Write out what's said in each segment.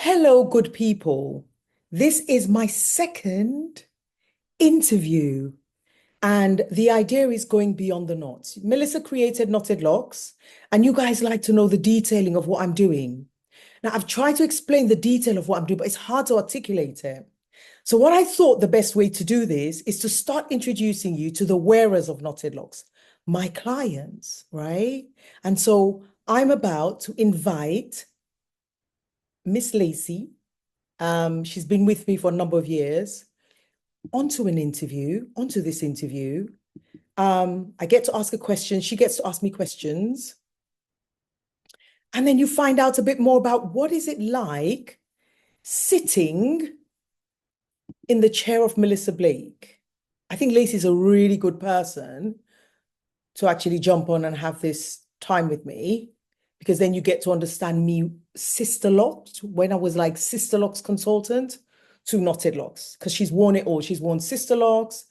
Hello, good people. This is my second interview, and the idea is going beyond the knots. Melissa created Knotted Locks, and you guys like to know the detailing of what I'm doing. Now, I've tried to explain the detail of what I'm doing, but it's hard to articulate it. So, what I thought the best way to do this is to start introducing you to the wearers of Knotted Locks, my clients, right? And so, I'm about to invite Miss Lacey. She's been with me for a number of years. Onto this interview. I get to ask a question. She gets to ask me questions. And then you find out a bit more about what is it like sitting in the chair of Melissa Blake. I think Lacey's a really good person to actually jump on and have this time with me, because then you get to understand me Sisterlocked, when I was like Sisterlocks consultant, to Knotted Locks, because she's worn it all. She's worn Sisterlocks,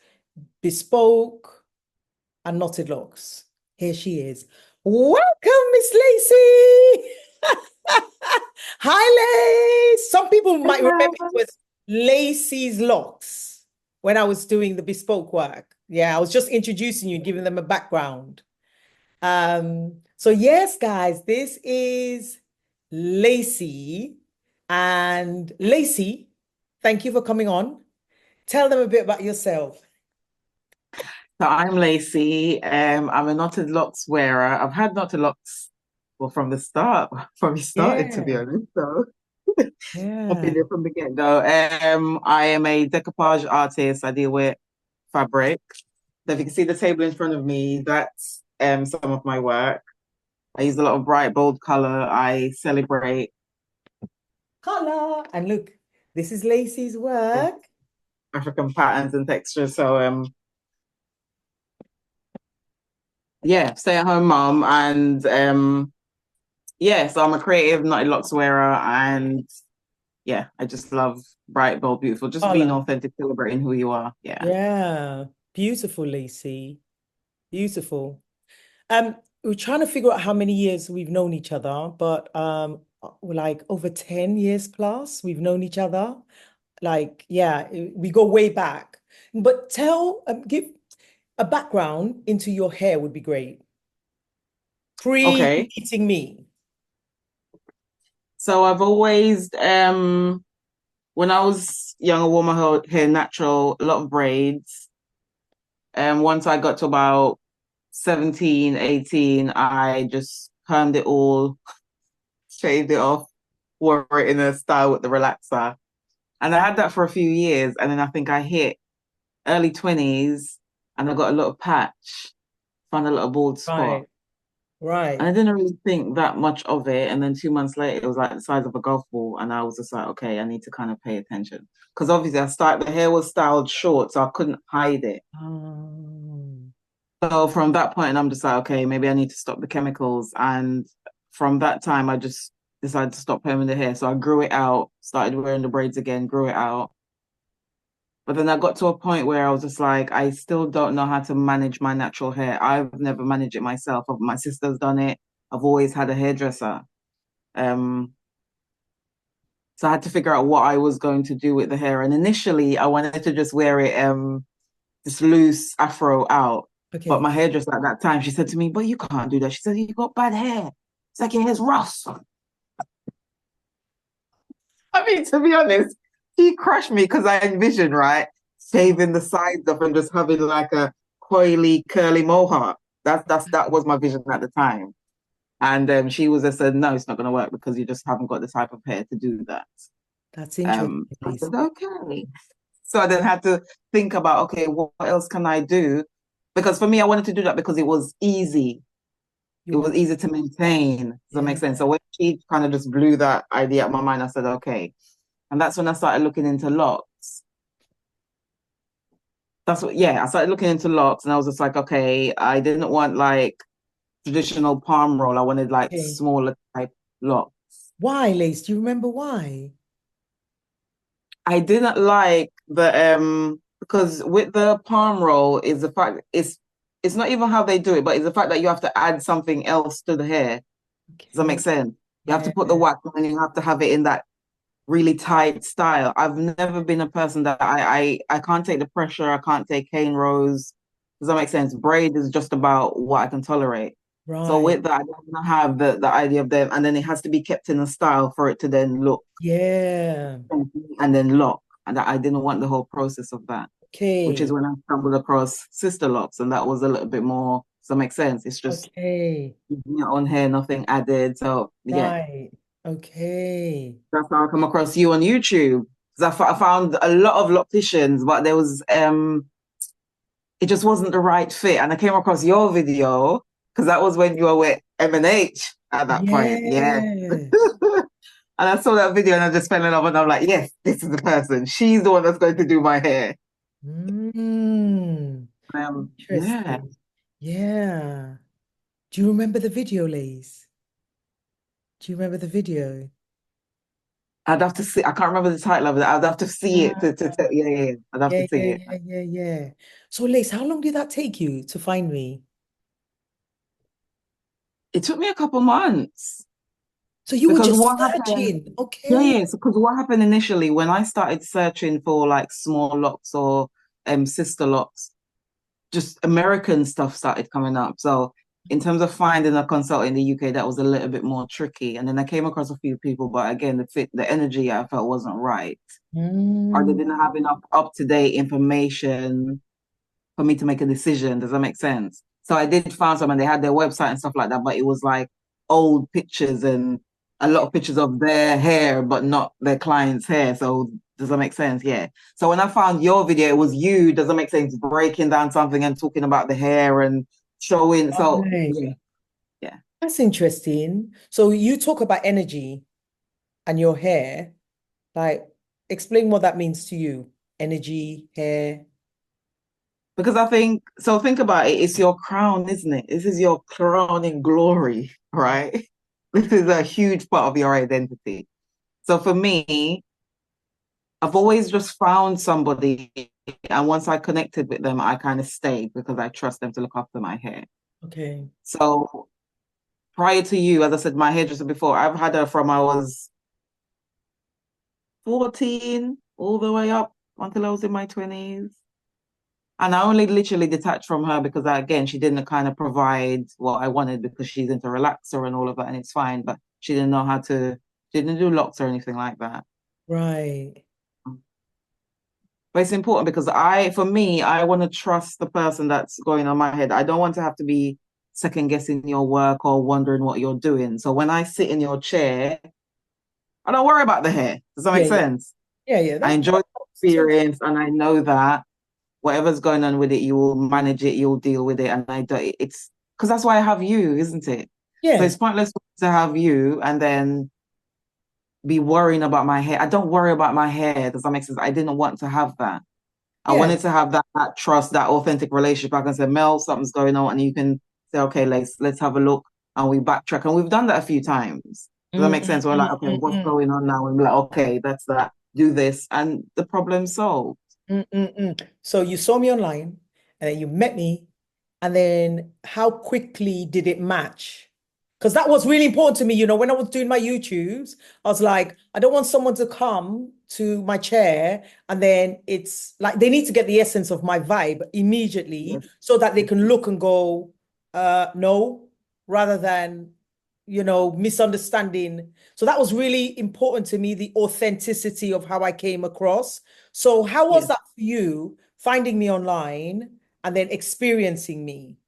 Bespoke, and Knotted Locks. Here she is. Welcome, Miss Lacey. Hi, Lace. Some people might remember it was Lacey's Locks when I was doing the bespoke work. Yeah, I was just introducing you, giving them a background. So yes, guys, this is Lacey. And Lacey, thank you for coming on. Tell them a bit about yourself. So I'm Lacey. I'm a Knotted Locks wearer. I've had Knotted Locks well from the start, from we started to be Yeah, honest. So I've been yeah. there from the get-go. I am a decoupage artist. I deal with fabric. So if you can see the table in front of me, that's some of my work. I use a lot of bright, bold color. I celebrate Color. And look, this is Lacey's work. African patterns and textures. So yeah, stay-at-home mom and yeah, so I'm a creative Knotted Locks wearer and yeah, I just love bright, bold, beautiful, just being Color. authentic, celebrating who you are. Yeah. Yeah. Beautiful, Lacey. Beautiful. We're trying to figure out how many years we've known each other, but we're like over 10 years plus we've known each other. Like, yeah, we go way back. But give a background into your hair would be great. Okay. Pre-meeting me. So I've always, when I was young, I wore my hair natural, a lot of braids. Once I got to about 17, 18, I just permed it all, shaved it off, wore it in a style with the relaxer. And I had that for a few years. And then I think I hit early 20s and I got a little patch, found a little bald spot. Right, right. And I didn't really think that much of it. And then 2 months later, it was like the size of a golf ball. And I was just like, okay, I need to kind of pay attention. Because obviously the hair was styled short, so I couldn't hide it. Um, So from that point, I'm just like, okay, maybe I need to stop the chemicals. And from that time, I just decided to stop combing the hair. So I grew it out, started wearing the braids again, grew it out. But then I got to a point where I was just like, I still don't know how to manage my natural hair. I've never managed it myself. My sister's done it. I've always had a hairdresser. Um, so I had to figure out what I was going to do with the hair. And initially, I wanted to just wear it this loose afro out. But okay. my hairdresser at that time, she said to me, "But you can't do that." She said, "You got bad hair. It's like your hair's rough." I mean, to be honest, she crushed me because I envisioned, right, shaving the sides off and just having like a coily, curly mohawk. That was my vision at the time. And she was just said, "No, it's not going to work because you just haven't got the type of hair to do that." That's interesting, I Lacey. said, "Okay." So I then had to think about, okay, what else can I do? Because for me, I wanted to do that because it was easy. You It was want, easy to maintain. Does that make yeah. sense? So when she kind of just blew that idea out of my mind, I said, okay. And that's when I started looking into locks. I started looking into locks and I was just like, okay, I didn't want like traditional palm roll. I wanted like Okay. smaller type lock. Why, Lace? Do you remember why? I didn't like the because with the palm roll is the fact it's not even how they do it, but it's the fact that you have to add something else to the hair. Does that make Okay. sense? You have to Yeah. put the wax and then you have to have it in that really tight style. I've never been a person that I can't take the pressure. I can't take cane rows. Does that make sense? Braid is just about what I can tolerate. So Right. with that, I don't have the idea of them, and then it has to be kept in a style for it to then look Yeah. and then lock. And I didn't want the whole process of that, which is Okay. when I stumbled across Sisterlocks, and that was a little bit more. Does that make sense? It's just Okay. your own hair, nothing added. So yeah, Right. Okay. that's how I come across you on YouTube. Because I found a lot of locticians, but there was it just wasn't the right fit. And I came across your video because that was when you were with M&H at that point. Yeah. Yeah. And I saw that video and I just fell in love and I'm like, yes, this is the person. She's the one that's going to do my hair. Mm. Yeah. Interesting. Yeah. Do you remember the video, Lace? Do you remember the video? I'd have to see. I can't remember the title of it. I'd have to see it Ah, yeah, yeah, yeah. I'd have yeah, to see yeah, it. yeah, yeah, yeah. So, Lace, how long did that take you to find me? It took me a couple months So you were because just what happened, searching. yeah, Okay. yeah. So because what happened initially when I started searching for like small locks or sister locks, just American stuff started coming up. So in terms of finding a consultant in the UK, that was a little bit more tricky. And then I came across a few people, but again, the energy I felt wasn't right, or they Mm, didn't have enough up to date information for me to make a decision. Does that make sense? So I did find some, and they had their website and stuff like that, but it was like old pictures and a lot of pictures of their hair, but not their client's hair. So does that make sense? Yeah. So when I found your video, it was you. Does that make sense? Breaking down something and talking about the hair and showing. So right. yeah, yeah. That's interesting. So you talk about energy and your hair. Like, explain what that means to you. Energy, hair. Because I think so. Think about it. It's your crown, isn't it? This is your crown in glory, right? This is a huge part of your identity. So for me, I've always just found somebody, and once I connected with them, I kind of stayed because I trust them to look after my hair. Okay. So prior to you, as I said, my hairdresser before, I've had her from I was 14 all the way up until I was in my 20s. And I only literally detached from her because, again, she didn't kind of provide what I wanted because she's into relaxer and all of that, and it's fine. But she didn't know how to, she didn't do locks or anything like that. Right. But it's important because for me, I want to trust the person that's going on my head. I don't want to have to be second guessing your work or wondering what you're doing. So when I sit in your chair, I don't worry about the hair. Does that Yeah, make yeah. sense? Yeah, yeah. I enjoy the That's so experience and I know that whatever's going on with it, you will manage it, you'll deal with it. And I don't, it's because that's why I have you, isn't it? So yeah. it's pointless to have you and then be worrying about my hair. I don't worry about my hair. Does that make sense? I didn't want to have that. I Yeah. wanted to have that trust, that authentic relationship. I can say, Mel, something's going on, and you can say, okay, let's have a look, and we backtrack, and we've done that a few times. Does that Mm, make sense? We're like, mm, okay, mm, what's mm, going on now? And we're like, okay, that's that. Do this, and the problem's solved. So you saw me online and then you met me, and then how quickly did it match? Because that was really important to me. When I was doing my YouTubes, I was like, I don't want someone to come to my chair and then it's like they need to get the essence of my vibe immediately Yes, so that they yes, can look and go, no, rather than, misunderstanding. So that was really important to me, the authenticity of how I came across. So, how was yes. that for you, finding me online and then experiencing me?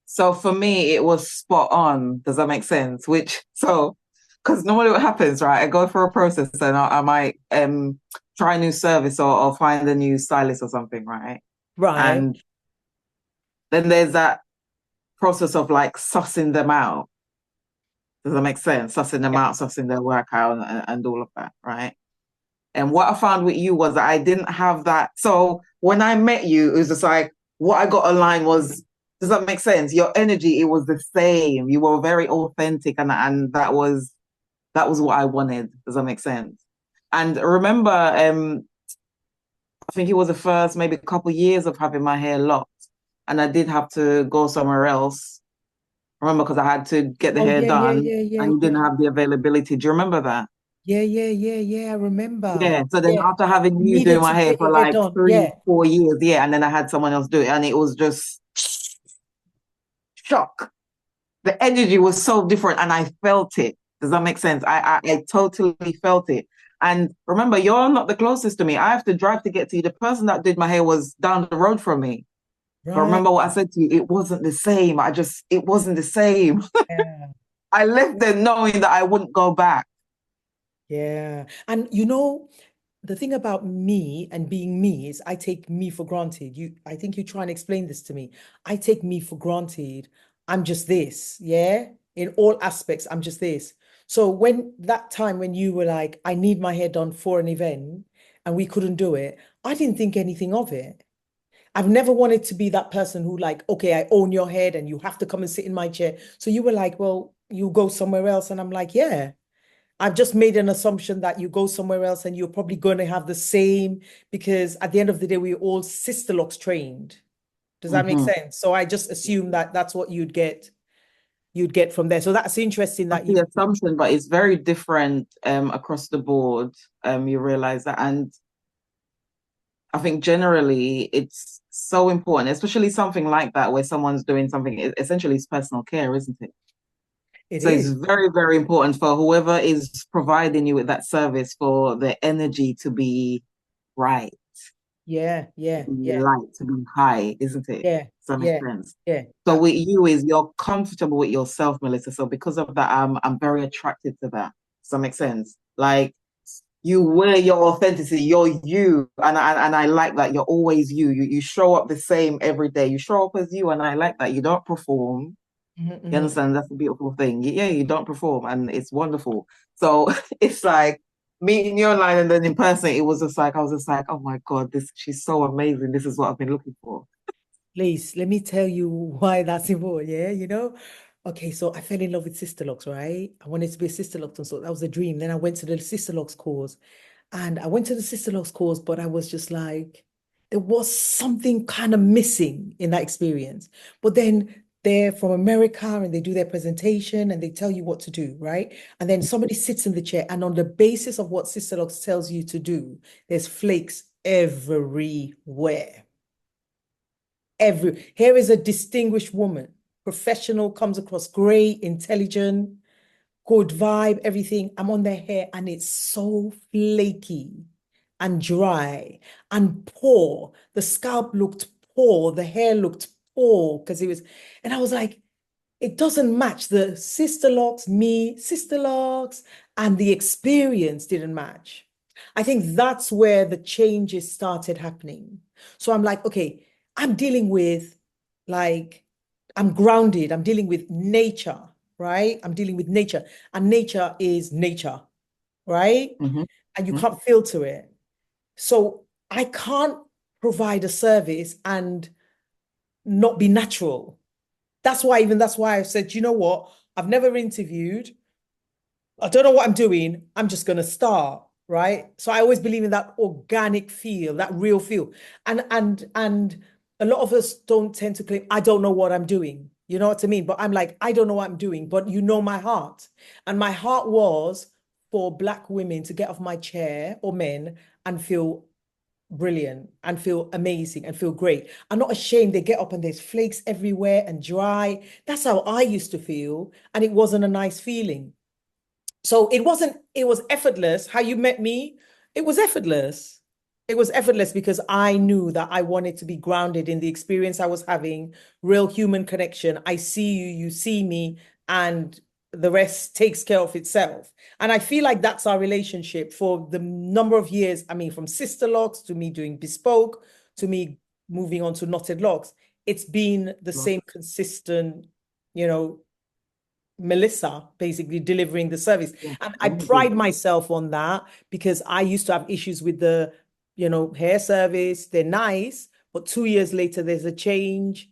So for me, it was spot on. Does that make sense? Because normally what happens, right? I go through a process and I might try a new service or find a new stylist or something, right? Right. And then there's that process of like sussing them out. Does that make sense? Sussing them Yeah. out, sussing their work out, and all of that, right? And what I found with you was that I didn't have that. So when I met you, it was just like what I got online was, does that make sense? Your energy, it was the same. You were very authentic, and that was what I wanted. Does that make sense? And remember, I think it was the first maybe a couple of years of having my hair locked, and I did have to go somewhere else. Remember, because I had to get the Oh, hair yeah, yeah, done, yeah, yeah, and you yeah. didn't have the availability. Do you remember that? Yeah. I remember. Yeah. So then Yeah. after having you Needed doing to my hair get for your hair like done. three, Yeah. 4 years, yeah, and then I had someone else do it, and it was just shock. The energy was so different, and I felt it. Does that make sense? I totally felt it. And remember, you're not the closest to me. I have to drive to get to you. The person that did my hair was down the road from me. But Right. remember what I said to you? It wasn't the same. It wasn't the same. Yeah. I left there knowing that I wouldn't go back. Yeah. And the thing about me and being me is I take me for granted. I think you try and explain this to me. I take me for granted. I'm just this, yeah? In all aspects, I'm just this. So when that time when you were like, I need my hair done for an event and we couldn't do it, I didn't think anything of it. I've never wanted to be that person who like, okay, I own your head and you have to come and sit in my chair. So you were like, well, you go somewhere else. And I'm like, yeah. I've just made an assumption that you go somewhere else and you're probably going to have the same because at the end of the day, we're all Sisterlocks trained. Does that make Hmm. sense? So I just assumed that that's what you'd get from there. So that's interesting That's that you the assumption, but it's very different across the board. You realize that. And I think generally it's so important, especially something like that where someone's doing something, essentially it's personal care, isn't it? it So it's is. very, very important for whoever is providing you with that service for the energy to be right, to be Yeah, light, to be high, isn't it? yeah, Does that make yeah, sense? yeah. So with you is you're comfortable with yourself, Melissa. So because of that, I'm very attracted to that. Does that make sense? Like you wear your authenticity, you're you, and I like that. You're always you. You show up the same every day. You show up as you, and I like that. You don't perform. Mhm, You mhm. understand? That's a beautiful thing. Yeah, you don't perform, and it's wonderful. So it's like meeting you online and then in person. It was just like I was just like, oh my God, this she's so amazing. This is what I've been looking for. Please, let me tell you why that's important. Yeah, Okay, so I fell in love with Sisterlocks, right? I wanted to be a Sisterlocks, and so that was a dream. Then I went to the Sisterlocks course, and I went to the Sisterlocks course, but I was just like, there was something kind of missing in that experience. But then they're from America and they do their presentation and they tell you what to do, right? And then somebody sits in the chair, and on the basis of what Sisterlocks tells you to do, there's flakes everywhere. Here is a distinguished woman, professional, comes across great, intelligent, good vibe, everything. I'm on their hair and it's so flaky and dry and poor. The scalp looked poor, the hair looked poor because it was, and I was like, it doesn't match the sister locks, and the experience didn't match. I think that's where the changes started happening. So I'm like, okay, I'm dealing with like, I'm grounded, I'm dealing with nature, right? I'm dealing with nature, and nature is nature, right? Mm-hmm. And you can't filter it. So I can't provide a service and not be natural. That's why I said, you know what? I've never interviewed. I don't know what I'm doing. I'm just gonna start, right? So I always believe in that organic feel, that real feel. And a lot of us don't tend to claim, I don't know what I'm doing. You know what I mean? But I'm like, I don't know what I'm doing, but you know my heart. And my heart was for Black women to get off my chair or men and feel brilliant and feel amazing and feel great. I'm not ashamed they get up and there's flakes everywhere and dry. That's how I used to feel. And it wasn't a nice feeling. So it was effortless. How you met me, it was effortless. It was effortless because I knew that I wanted to be grounded in the experience I was having, real human connection. I see you, you see me, and the rest takes care of itself. And I feel like that's our relationship for the number of years. I mean, from Sister Locks to me doing bespoke to me moving on to Knotted Locks, it's been the same consistent, you know, Melissa basically delivering the service. Yeah, And I I agree. pride myself on that because I used to have issues with the, hair service. They're nice, but 2 years later, there's a change.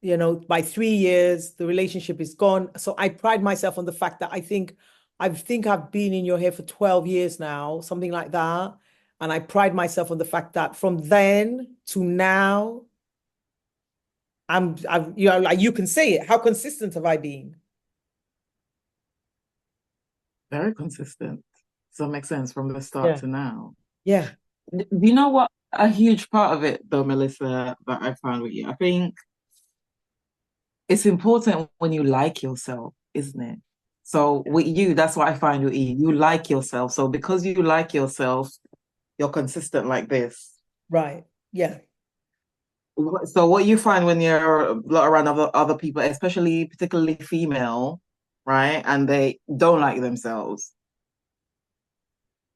By 3 years, the relationship is gone. So I pride myself on the fact that I think I've been in your hair for 12 years now, something like that. And I pride myself on the fact that from then to now, like you can say it. How consistent have I been? Very consistent. Does that make sense? From the start Yeah. to now. Yeah. Do you know what a huge part of it, though, Melissa, that I found with you? I think it's important when you like yourself, isn't it? So with you, that's what I find with you. You like yourself. So because you like yourself, you're consistent like this. Right. Yeah. So what you find when you're around other people, especially particularly female, right? And they don't like themselves,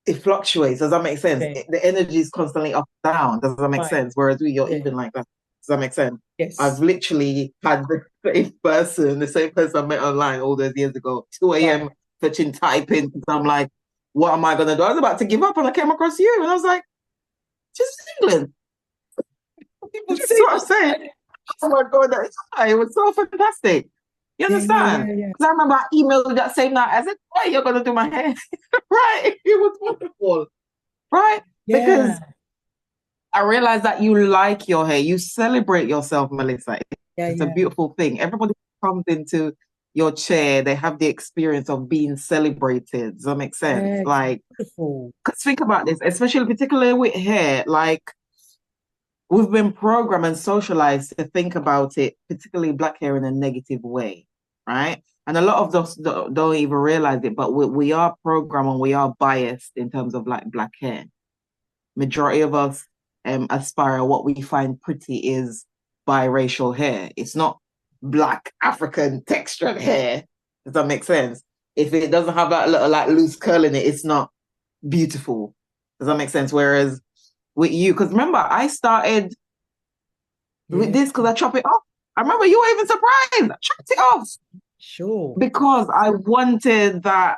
it fluctuates. Does that make sense? Okay. The energy is constantly up and down. Does that make Right. sense? Whereas you're Yeah. even like that. Does that make sense? I've Yes. literally had the same person I met online all those years ago, 2 Right. a.m. touching typing. I'm like, what am I gonna do? I was about to give up and I came across you and I was like, just England. People This is say what I'm saying. Oh my God, it was so fantastic. You yeah, yeah, understand? yeah, yeah. Because I remember I emailed you that same night. I said, "Why you're gonna do my hair?" Right? It was wonderful, right? Yeah. Because I realized that you like your hair. You celebrate yourself, Melissa. Yeah, It's a yeah. beautiful thing. Everybody comes into your chair, they have the experience of being celebrated. Does that make sense? Yeah, it's Like, beautiful. because think about this, especially particularly with hair, like we've been programmed and socialized to think about it, particularly black hair, in a negative way, right? And a lot of us don't even realize it, but we are programmed and we are biased in terms of like black hair. Majority of us aspire what we find pretty is biracial hair. It's not black African textured hair. Does that make sense? If it doesn't have that little like loose curl in it, it's not beautiful. Does that make sense? Whereas with you, because remember, I started with Yeah, this because I chop it off. I remember you were even surprised. I chopped it off sure. because I wanted that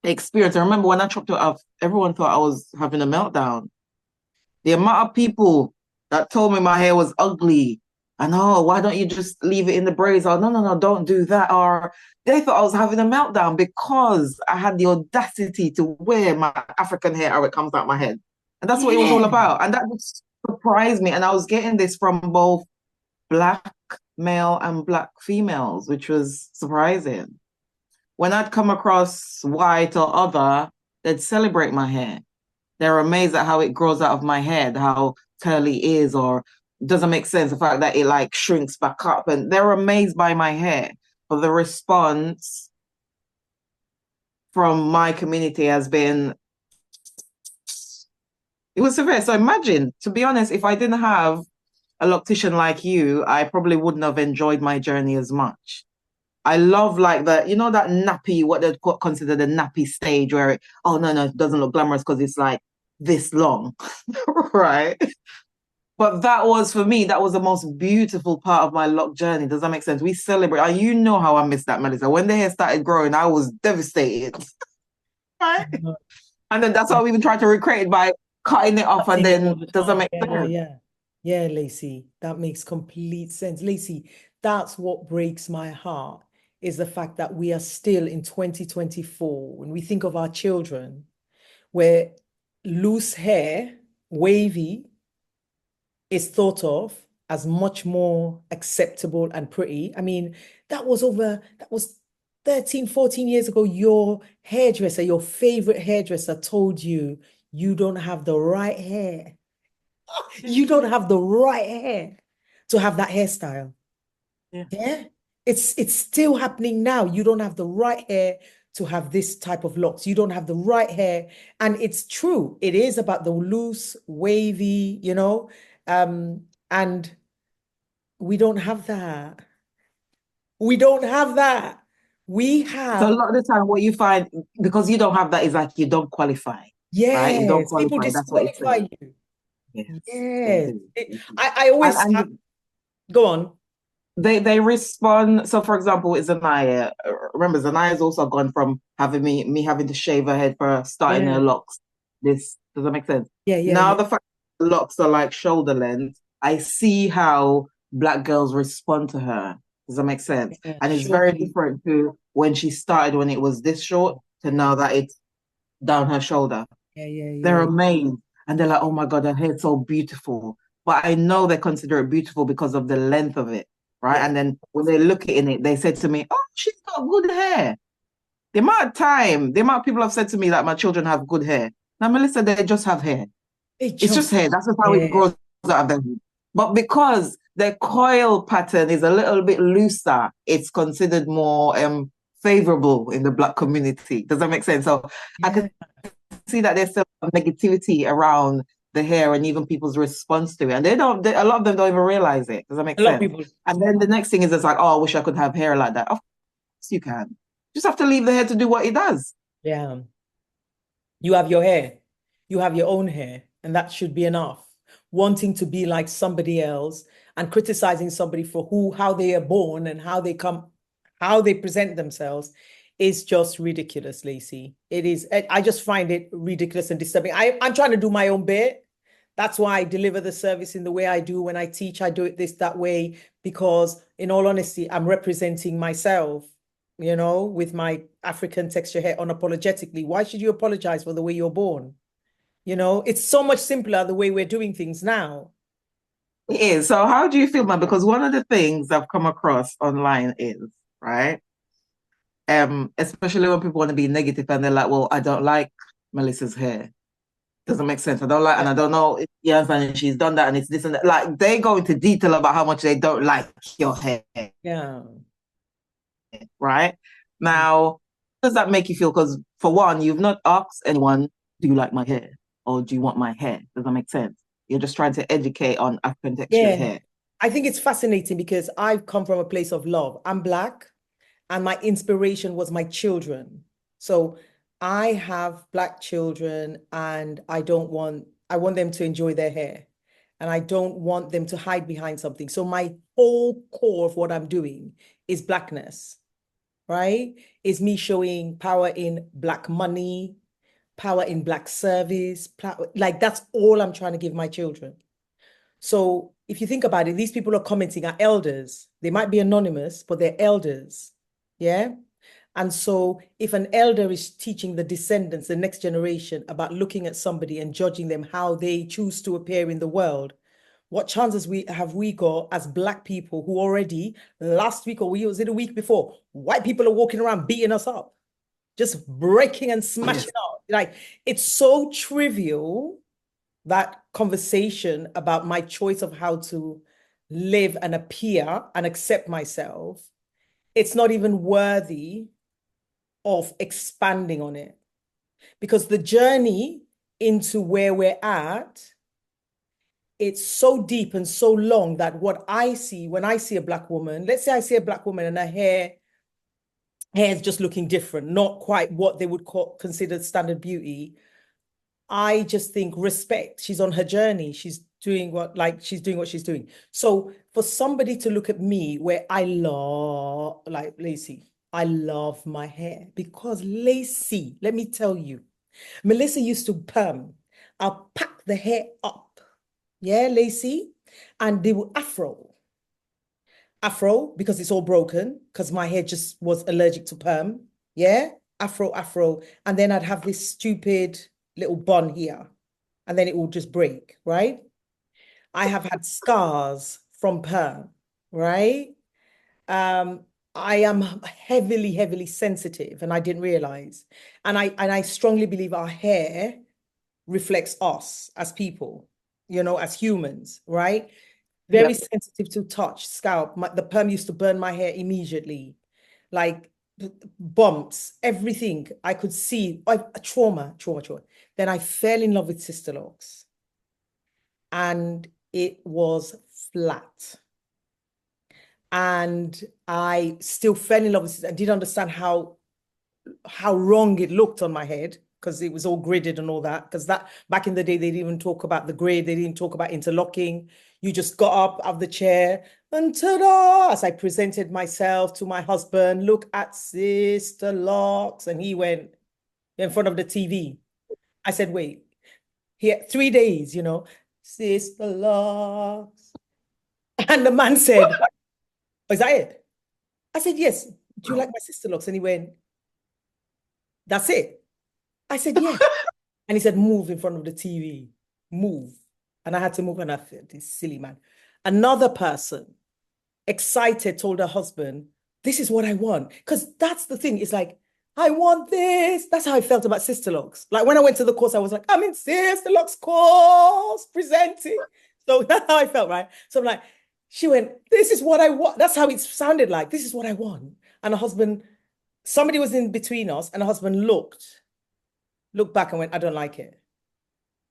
experience. I remember when I chopped it off, everyone thought I was having a meltdown. The amount of people that told me my hair was ugly and oh, why don't you just leave it in the braids? Or no, no, no, don't do that. Or they thought I was having a meltdown because I had the audacity to wear my African hair how it comes out my head. And that's what it was all Yeah. about. And that just surprised me. And I was getting this from both black male and black females, which was surprising. When I'd come across white or other, they'd celebrate my hair. They're amazed at how it grows out of my head, how curly it is, or doesn't make sense. The fact that it like shrinks back up, and they're amazed by my hair. But the response from my community has been, it was severe. So imagine, to be honest, if I didn't have a loctician like you, I probably wouldn't have enjoyed my journey as much. I love like that nappy, what they'd consider the nappy stage where, oh, no, it doesn't look glamorous because it's like this long, right? But that was, for me, that was the most beautiful part of my lock journey. Does that make sense? We celebrate. And you know how I miss that, Melissa. When the hair started growing, I was devastated, right? And then that's why we even tried to recreate it by cutting it off and Cutting it all then, the does that time. make Yeah, yeah, sense? yeah. Yeah, Lacey, that makes complete sense. Lacey, that's what breaks my heart is the fact that we are still in 2024. When we think of our children, where loose hair, wavy, is thought of as much more acceptable and pretty. I mean, that was 13, 14 years ago. Your hairdresser, your favorite hairdresser told you you don't have the right hair. You don't have the right hair to have that hairstyle. Yeah. Yeah. It's still happening now. You don't have the right hair to have this type of locks. You don't have the right hair. And it's true. It is about the loose, wavy, and we don't have that. We don't have that. We So a have, lot of the time, what you find, because you don't have that, is like you don't qualify, right? You don't yes, people qualify. That's what it disqualify says. you. Yes, they Yes. do. They do. I always And go on. they respond. So, for example, with Zanaya, remember Zanaya's also gone from having me having to shave her head for starting her Yeah. locks. This does that make sense? Yeah, yeah, Now yeah. the fact the locks are like shoulder length, I see how black girls respond to her. Does that make sense? Yeah, And it's very surely. different to when she started when it was this short to now that it's down her shoulder. Yeah, yeah, They're yeah. amazed and they're like, oh my God, her hair's so beautiful. But I know they consider it beautiful because of the length of it, right? Yeah. And then when they look at it, they said to me, oh, she's got good hair. the amount of people have said to me that my children have good hair. Now, Melissa, they just have hair. It It's just just, hair. That's just how it yeah. grows out of them. But because the coil pattern is a little bit looser, it's considered more favorable in the Black community. Does that make sense? So I Yeah. can see that there's some negativity around the hair and even people's response to it. And a lot of them don't even realize it. Does that make A lot of sense? people. And then the next thing is it's like, oh, I wish I could have hair like that. Of course you can. You just have to leave the hair to do what it does. Yeah. You have your hair. You have your own hair, and that should be enough. Wanting to be like somebody else and criticizing somebody for how they are born and how they present themselves is just ridiculous, Lacey. It is. I just find it ridiculous and disturbing. I'm trying to do my own bit. That's why I deliver the service in the way I do. When I teach, I do it that way, because in all honesty, I'm representing myself, with my African texture hair unapologetically. Why should you apologize for the way you're born? It's so much simpler the way we're doing things now. It is. So how do you feel, man? Because one of the things I've come across online is, right? Especially when people want to be negative and they're like, well, I don't like Melissa's hair. Doesn't make sense. I don't like, and I don't know if you understand, she's done that and it's this and that. Like they go into detail about how much they don't like your hair, Yeah. right? Now, how does that make you feel? Because for one, you've not asked anyone, do you like my hair? Or do you want my hair? Does that make sense? You're just trying to educate on African textured Yeah. hair. I think it's fascinating because I've come from a place of love. I'm Black, and my inspiration was my children. So I have Black children, and I want them to enjoy their hair, and I don't want them to hide behind something. So my whole core of what I'm doing is Blackness, right? Is me showing power in Black money, power in Black service, like that's all I'm trying to give my children. So if you think about it, these people are commenting are elders. They might be anonymous, but they're elders. Yeah. And so if an elder is teaching the descendants, the next generation, about looking at somebody and judging them how they choose to appear in the world, what chances have we got as Black people who already last week, or was it a week before, white people are walking around beating us up, just breaking and smashing up. Like it's so trivial, that conversation about my choice of how to live and appear and accept myself. It's not even worthy of expanding on it, because the journey into where we're at, it's so deep and so long that what I see when I see a Black woman, let's say I see a Black woman and her hair is just looking different, not quite what they would consider standard beauty. I just think respect. She's on her journey. She's doing what she's doing. So for somebody to look at me where I love, like Lacey, I love my hair because Lacey, let me tell you, Melissa used to perm. I'll pack the hair up. Yeah, Lacey. And they will afro because it's all broken because my hair just was allergic to perm. Yeah, afro. And then I'd have this stupid little bun here and then it will just break, right? I have had scars from perm, right? Um, I am heavily sensitive and I didn't realize. And I strongly believe our hair reflects us as people, as humans, right? Yeah. Very sensitive to touch, scalp. The perm used to burn my hair immediately, like bumps, everything I could see. Trauma. Then I fell in love with Sisterlocks, and it was flat. And I still fell in love with it. I didn't understand how wrong it looked on my head because it was all gridded and all that. Because that back in the day, they didn't even talk about the grid. They didn't talk about interlocking. You just got up out of the chair and ta-da! As I presented myself to my husband, look at Sisterlocks. And he went in front of the TV. I said, wait, here, 3 days, Sisterlocks. And the man said, oh, is that it? I said, yes. Do you like my Sisterlocks? And he went, that's it. I said, yeah. And he said, move in front of the TV, move. And I had to move, and I said, this silly man. Another person, excited, told her husband, this is what I want. Because that's the thing. It's like, I want this. That's how I felt about Sisterlocks. Like when I went to the course, I was like, I'm in Sisterlocks course presenting. So that's how I felt, right? So I'm like, she went, this is what I want. That's how it sounded like. This is what I want. And the husband, somebody was in between us, and the husband looked back and went, I don't like it.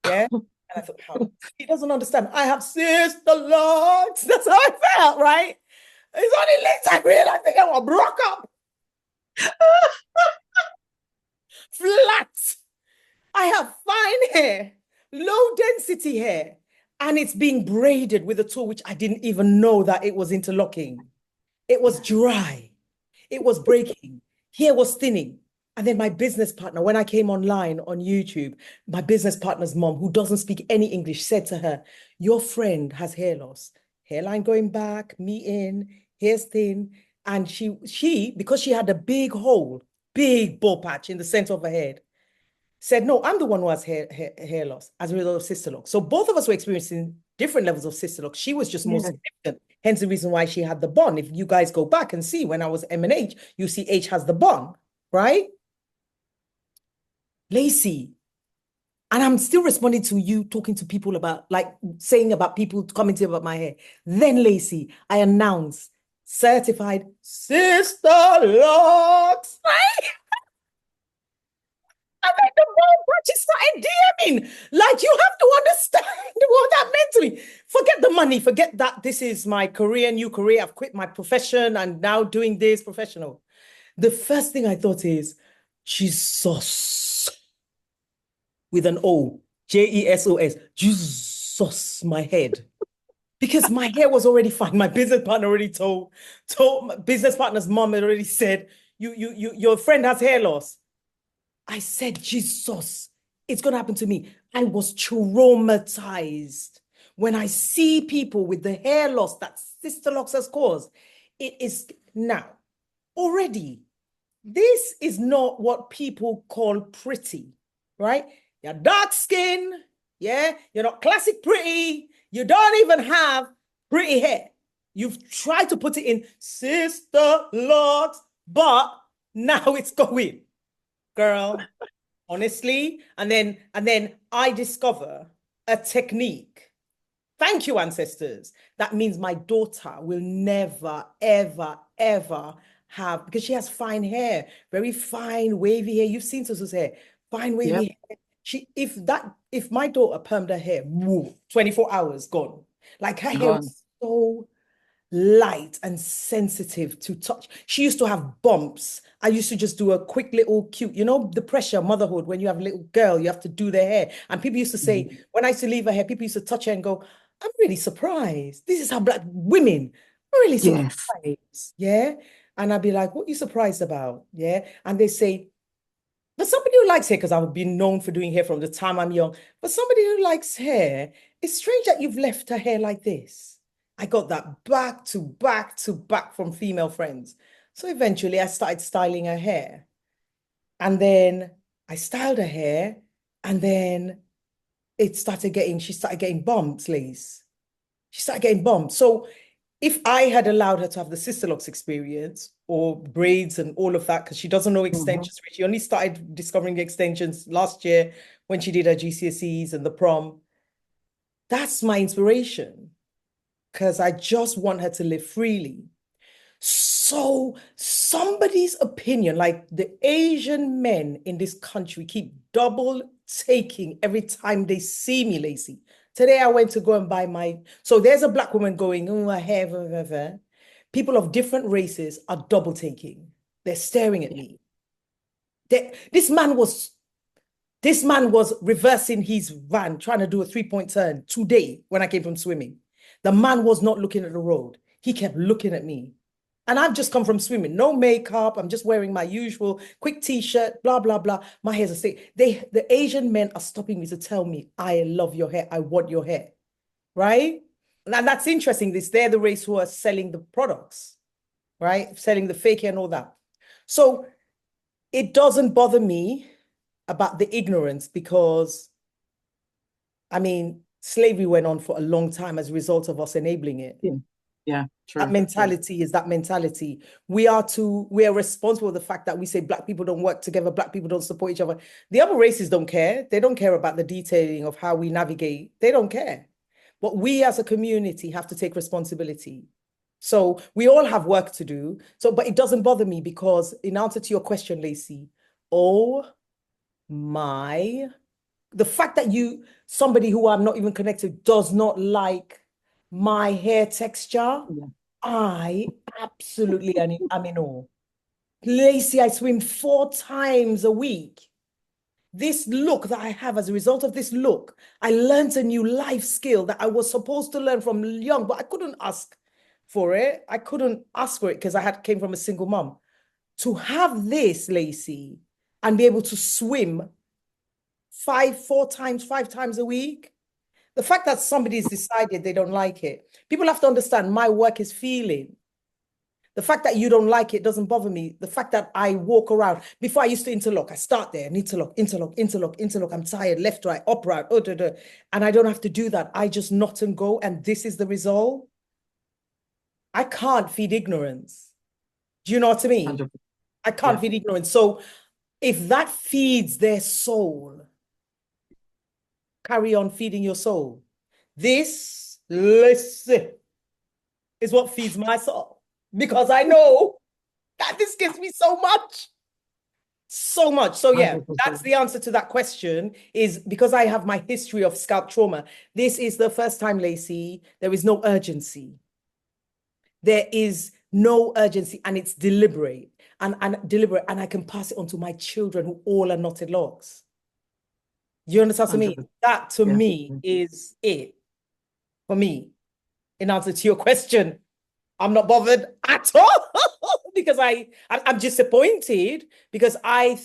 Yeah. And I thought, how? He doesn't understand. I have Sisterlocks. That's how I felt, right? It's only later I realized that I was broke up, flat. I have fine hair, low density hair, and it's being braided with a tool which I didn't even know that it was interlocking. It was dry. It was breaking. Hair was thinning. And then my business partner, when I came online on YouTube, my business partner's mom, who doesn't speak any English, said to her, your friend has hair loss, hairline going back, me in, hair's thin. And she, because she had a big hole, big bald patch in the center of her head, said, no, I'm the one who has hair loss as a result of Sisterlocks. So both of us were experiencing different levels of Sisterlocks. She was just more significant. Hence the reason why she had the bond. If you guys go back and see when I was M&H, you see H has the bond, right? Lacey. And I'm still responding to you talking to people about, like, saying about people commenting about my hair. Then, Lacey, I announced certified Sisterlocks, right? And then the whole batch started DMing. Like, you have to understand what that meant to me. Forget the money, forget that this is my career, new career. I've quit my profession and now doing this professional. The first thing I thought is, Jesus, with an O, Jesus, Jesus, my head. Because my hair was already fine. My business partner already told my business partner's mom had already said, your friend has hair loss. I said, Jesus, it's going to happen to me. I was traumatized. When I see people with the hair loss that Sisterlocks has caused, it is now already. This is not what people call pretty, right? You're dark skin, yeah? You're not classic pretty. You don't even have pretty hair. You've tried to put it in Sisterlocks, but now it's going. Girl, honestly. And then I discover a technique. Thank you, ancestors. That means my daughter will never, ever, ever have, because she has fine hair, very fine, wavy hair. You've seen Susu's hair, fine, wavy hair. If my daughter permed her hair, 24 hours gone. Like her hair is so light and sensitive to touch. She used to have bumps. I used to just do a quick little cute, the pressure of motherhood when you have a little girl, you have to do their hair. And people used to say, when I used to leave her hair, people used to touch her and go, I'm really surprised. This is how Black women are really surprised. Yeah. And I'd be like, what are you surprised about? Yeah. And they say, but somebody who likes hair, because I've been known for doing hair from the time I'm young, but somebody who likes hair, it's strange that you've left her hair like this. I got that back to back to back from female friends. So eventually I started styling her hair. And then I styled her hair. And then she started getting bumps, Liz. She started getting bumps. So if I had allowed her to have the Sisterlocks experience or braids and all of that, because she doesn't know extensions, she only started discovering extensions last year when she did her GCSEs and the prom. That's my inspiration, because I just want her to live freely. So somebody's opinion, like the Asian men in this country keep double taking every time they see me, Lacey. Today I went to go and buy so there's a Black woman going, oh, I have. People of different races are double taking. They're staring at me. This man was reversing his van, trying to do a 3-point turn today when I came from swimming. The man was not looking at the road. He kept looking at me. And I've just come from swimming, no makeup. I'm just wearing my usual quick t-shirt, blah, blah, blah. My hair's a state. The Asian men are stopping me to tell me, I love your hair. I want your hair, right? And that's interesting. They're the race who are selling the products, right? Selling the fake hair and all that. So it doesn't bother me about the ignorance, because, I mean, slavery went on for a long time as a result of us enabling it. Yeah. Yeah, That true. mentality is that mentality. We are responsible for the fact that we say black people don't work together, black people don't support each other. The other races don't care. They don't care about the detailing of how we navigate. They don't care. But we as a community have to take responsibility. So we all have work to do. So, but it doesn't bother me because in answer to your question, Lacey, oh my, the fact that somebody who I'm not even connected does not like my hair texture, Yeah. I absolutely am in awe. Lacey, I swim 4 times a week. This look that I have as a result of this look, I learned a new life skill that I was supposed to learn from young, but I couldn't ask for it. I couldn't ask for it because came from a single mom. To have this, Lacey, and be able to swim 5 times a week, the fact that somebody's decided they don't like it, people have to understand my work is feeling. The fact that you don't like it doesn't bother me. The fact that I walk around, before I used to interlock, I start there and interlock. I'm tired, left, right, up, right, and I don't have to do that. I just knot and go, and this is the result. I can't feed ignorance. Do you know what I mean? 100%. I can't feed ignorance. So if that feeds their soul, carry on feeding your soul. This, listen, is what feeds my soul. Because I know that this gives me so much. So much. So yeah, 100%. that's the answer to that question, is because I have my history of scalp trauma. This is the first time, Lacey, there is no urgency. There is no urgency, and it's deliberate and deliberate, and I can pass it on to my children who all are knotted locks. You understand what I mean? 100%. That to me is it for me. In answer to your question, I'm not bothered at all because I'm disappointed because I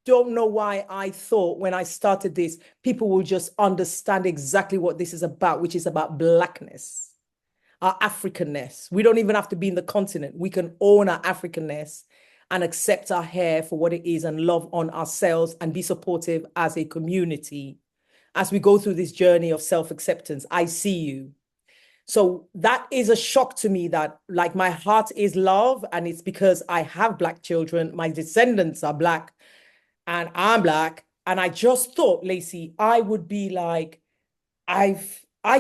don't know why I thought when I started this, people will just understand exactly what this is about, which is about blackness, our Africanness. We don't even have to be in the continent. We can own our Africanness and accept our hair for what it is and love on ourselves and be supportive as a community as we go through this journey of self-acceptance. I see you. So that is a shock to me that like my heart is love, and it's because I have black children. My descendants are black and I'm black. And I just thought, Lacey, I would be like, I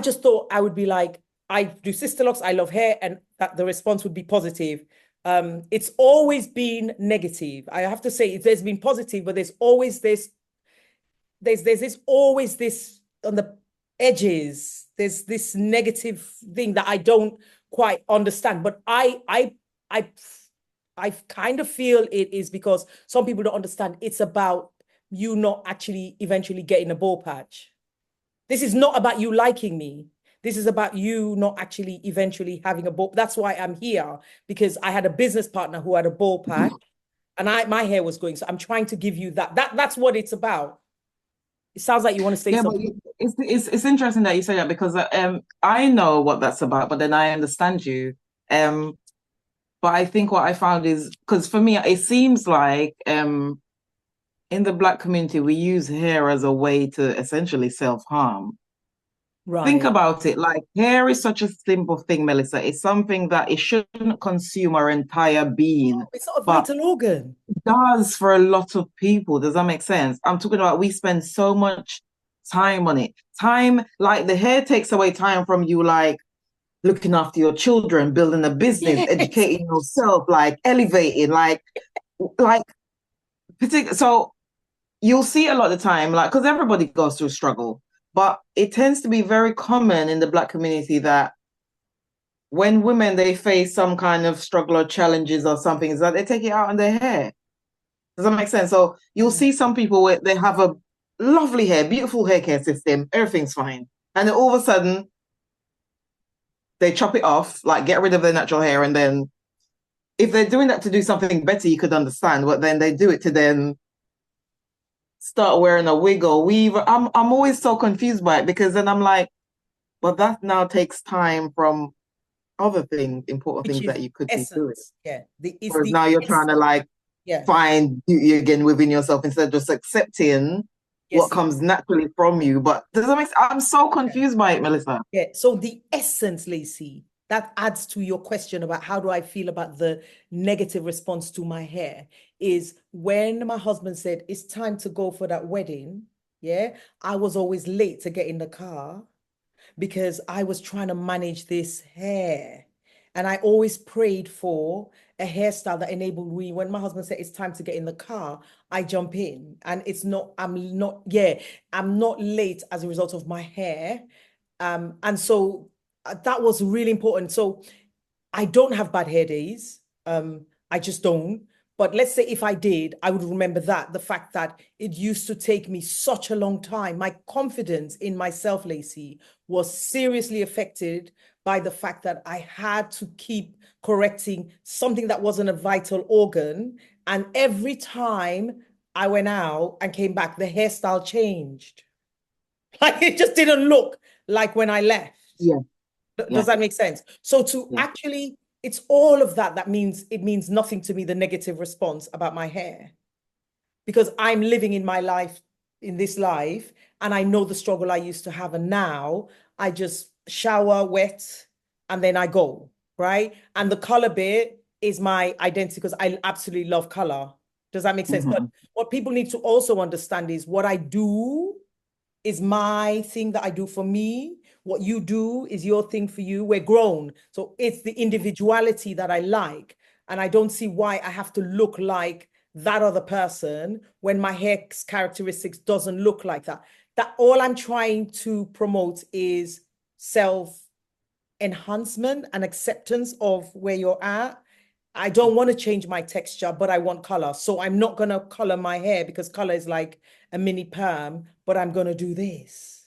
just thought I would be like, I do Sisterlocks, I love hair, and that the response would be positive. It's always been negative. I have to say there's been positive, but there's always this always this on the edges. There's this negative thing that I don't quite understand. But I kind of feel it is because some people don't understand. It's about you not actually eventually getting a ball patch. This is not about you liking me. This is about you not actually eventually having a ball. That's why I'm here, because I had a business partner who had a ball patch and my hair was going. So I'm trying to give you that's what it's about. It sounds like you want to say something. But it's interesting that you say that because I know what that's about, but then I understand you. But I think what I found is because for me it seems like in the Black community we use hair as a way to essentially self-harm. Right. Think about it. Like hair is such a simple thing, Melissa. It's something that it shouldn't consume our entire being. It's not a But vital organ. it does for a lot of people. Does that make sense? I'm talking about we spend so much time on it. Time, like the hair takes away time from you, like looking after your children, building a business, Yes. educating yourself, like elevating, like so you'll see a lot of the time, like, because everybody goes through struggle, but it tends to be very common in the Black community that when women they face some kind of struggle or challenges or something, is that they take it out on their hair. Does that make sense? So you'll see some people where they have a lovely hair, beautiful hair care system, everything's fine. And then all of a sudden, they chop it off, like get rid of their natural hair. And then if they're doing that to do something better, you could understand. But then they do it to then start wearing a wig or weave. I'm always so confused by it because then I'm like, but that now takes time from other things, important Which things is that you could be doing. essence. Yeah. It's Whereas the now you're trying to like yeah. find beauty again within yourself instead of just accepting what comes naturally from you. But does that make sense? I'm so confused by it, Melissa. Yeah. So the essence, Lacey, that adds to your question about how do I feel about the negative response to my hair, is when my husband said, it's time to go for that wedding, yeah, I was always late to get in the car because I was trying to manage this hair. And I always prayed for a hairstyle that enabled me. When my husband said it's time to get in the car, I jump in. And I'm not late as a result of my hair. And so that was really important. So I don't have bad hair days. I just don't. But let's say if I did, I would remember that, the fact that it used to take me such a long time. My confidence in myself, Lacey, was seriously affected by the fact that I had to keep correcting something that wasn't a vital organ. And every time I went out and came back, the hairstyle changed. Like it just didn't look like when I left. Yeah. Does that make sense? So to actually, it's all of that that means it means nothing to me, the negative response about my hair, because I'm living in my life, in this life, and I know the struggle I used to have. And now I just shower wet and then I go, right? And the color bit is my identity because I absolutely love color. Does that make sense? But what people need to also understand is what I do is my thing that I do for me. What you do is your thing for you. We're grown. So it's the individuality that I like. And I don't see why I have to look like that other person when my hair characteristics doesn't look like that. That all I'm trying to promote is self-enhancement and acceptance of where you're at. I don't want to change my texture, but I want color. So I'm not going to color my hair because color is like a mini perm, but I'm going to do this.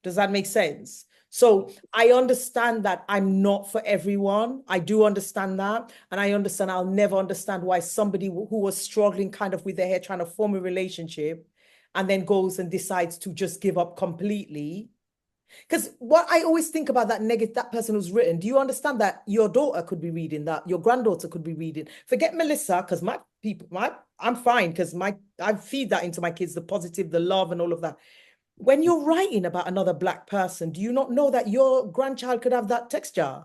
Does that make sense? So I understand that I'm not for everyone. I do understand that. And I understand I'll never understand why somebody who was struggling kind of with their hair, trying to form a relationship, and then goes and decides to just give up completely. Because what I always think about that person who's written, do you understand that your daughter could be reading that, your granddaughter could be reading? Forget Melissa, because I'm fine because I feed that into my kids, the positive, the love, and all of that. When you're writing about another Black person, do you not know that your grandchild could have that texture?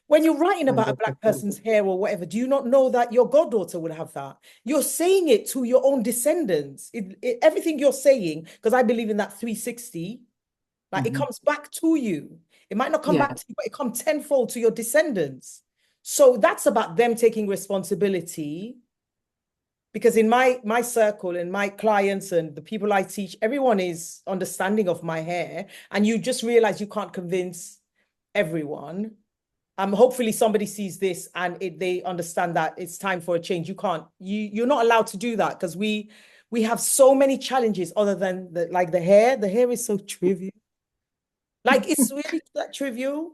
When you're writing about a Black person's hair or whatever, do you not know that your goddaughter will have that? You're saying it to your own descendants. Everything you're saying, because I believe in that 360, like it comes back to you. It might not come back to you, but it comes tenfold to your descendants. So that's about them taking responsibility. Because in my circle and my clients and the people I teach, everyone is understanding of my hair. And you just realize you can't convince everyone. Hopefully somebody sees this and they understand that it's time for a change. You're not allowed to do that because we have so many challenges other than the hair. The hair is so trivial. Like it's really that trivial.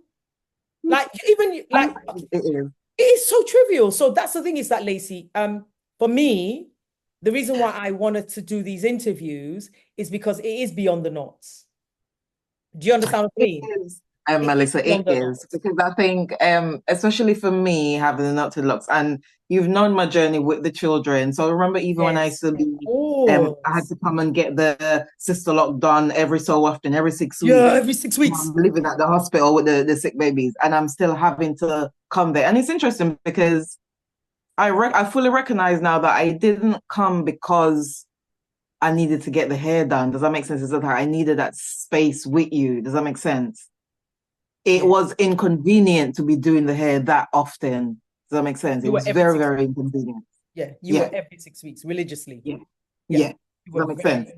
Like even like it is so trivial. So that's the thing is that, Lacey, for me, the reason why I wanted to do these interviews is because it is beyond the knots. Do you understand what I mean? Melissa, it is because I think, especially for me, having the Knotted Locs, and you've known my journey with the children. So I remember even when I used to be, I had to come and get the Sisterlock done every so often, every 6 weeks. Yeah, every 6 weeks. I'm living at the hospital with the sick babies, and I'm still having to come there. And it's interesting because I fully recognize now that I didn't come because I needed to get the hair done. Does that make sense? Is that I needed that space with you? Does that make sense? It was inconvenient to be doing the hair that often. Does that make sense? It was very, very inconvenient. Yeah, you were every 6 weeks religiously. Yeah. Does that make sense?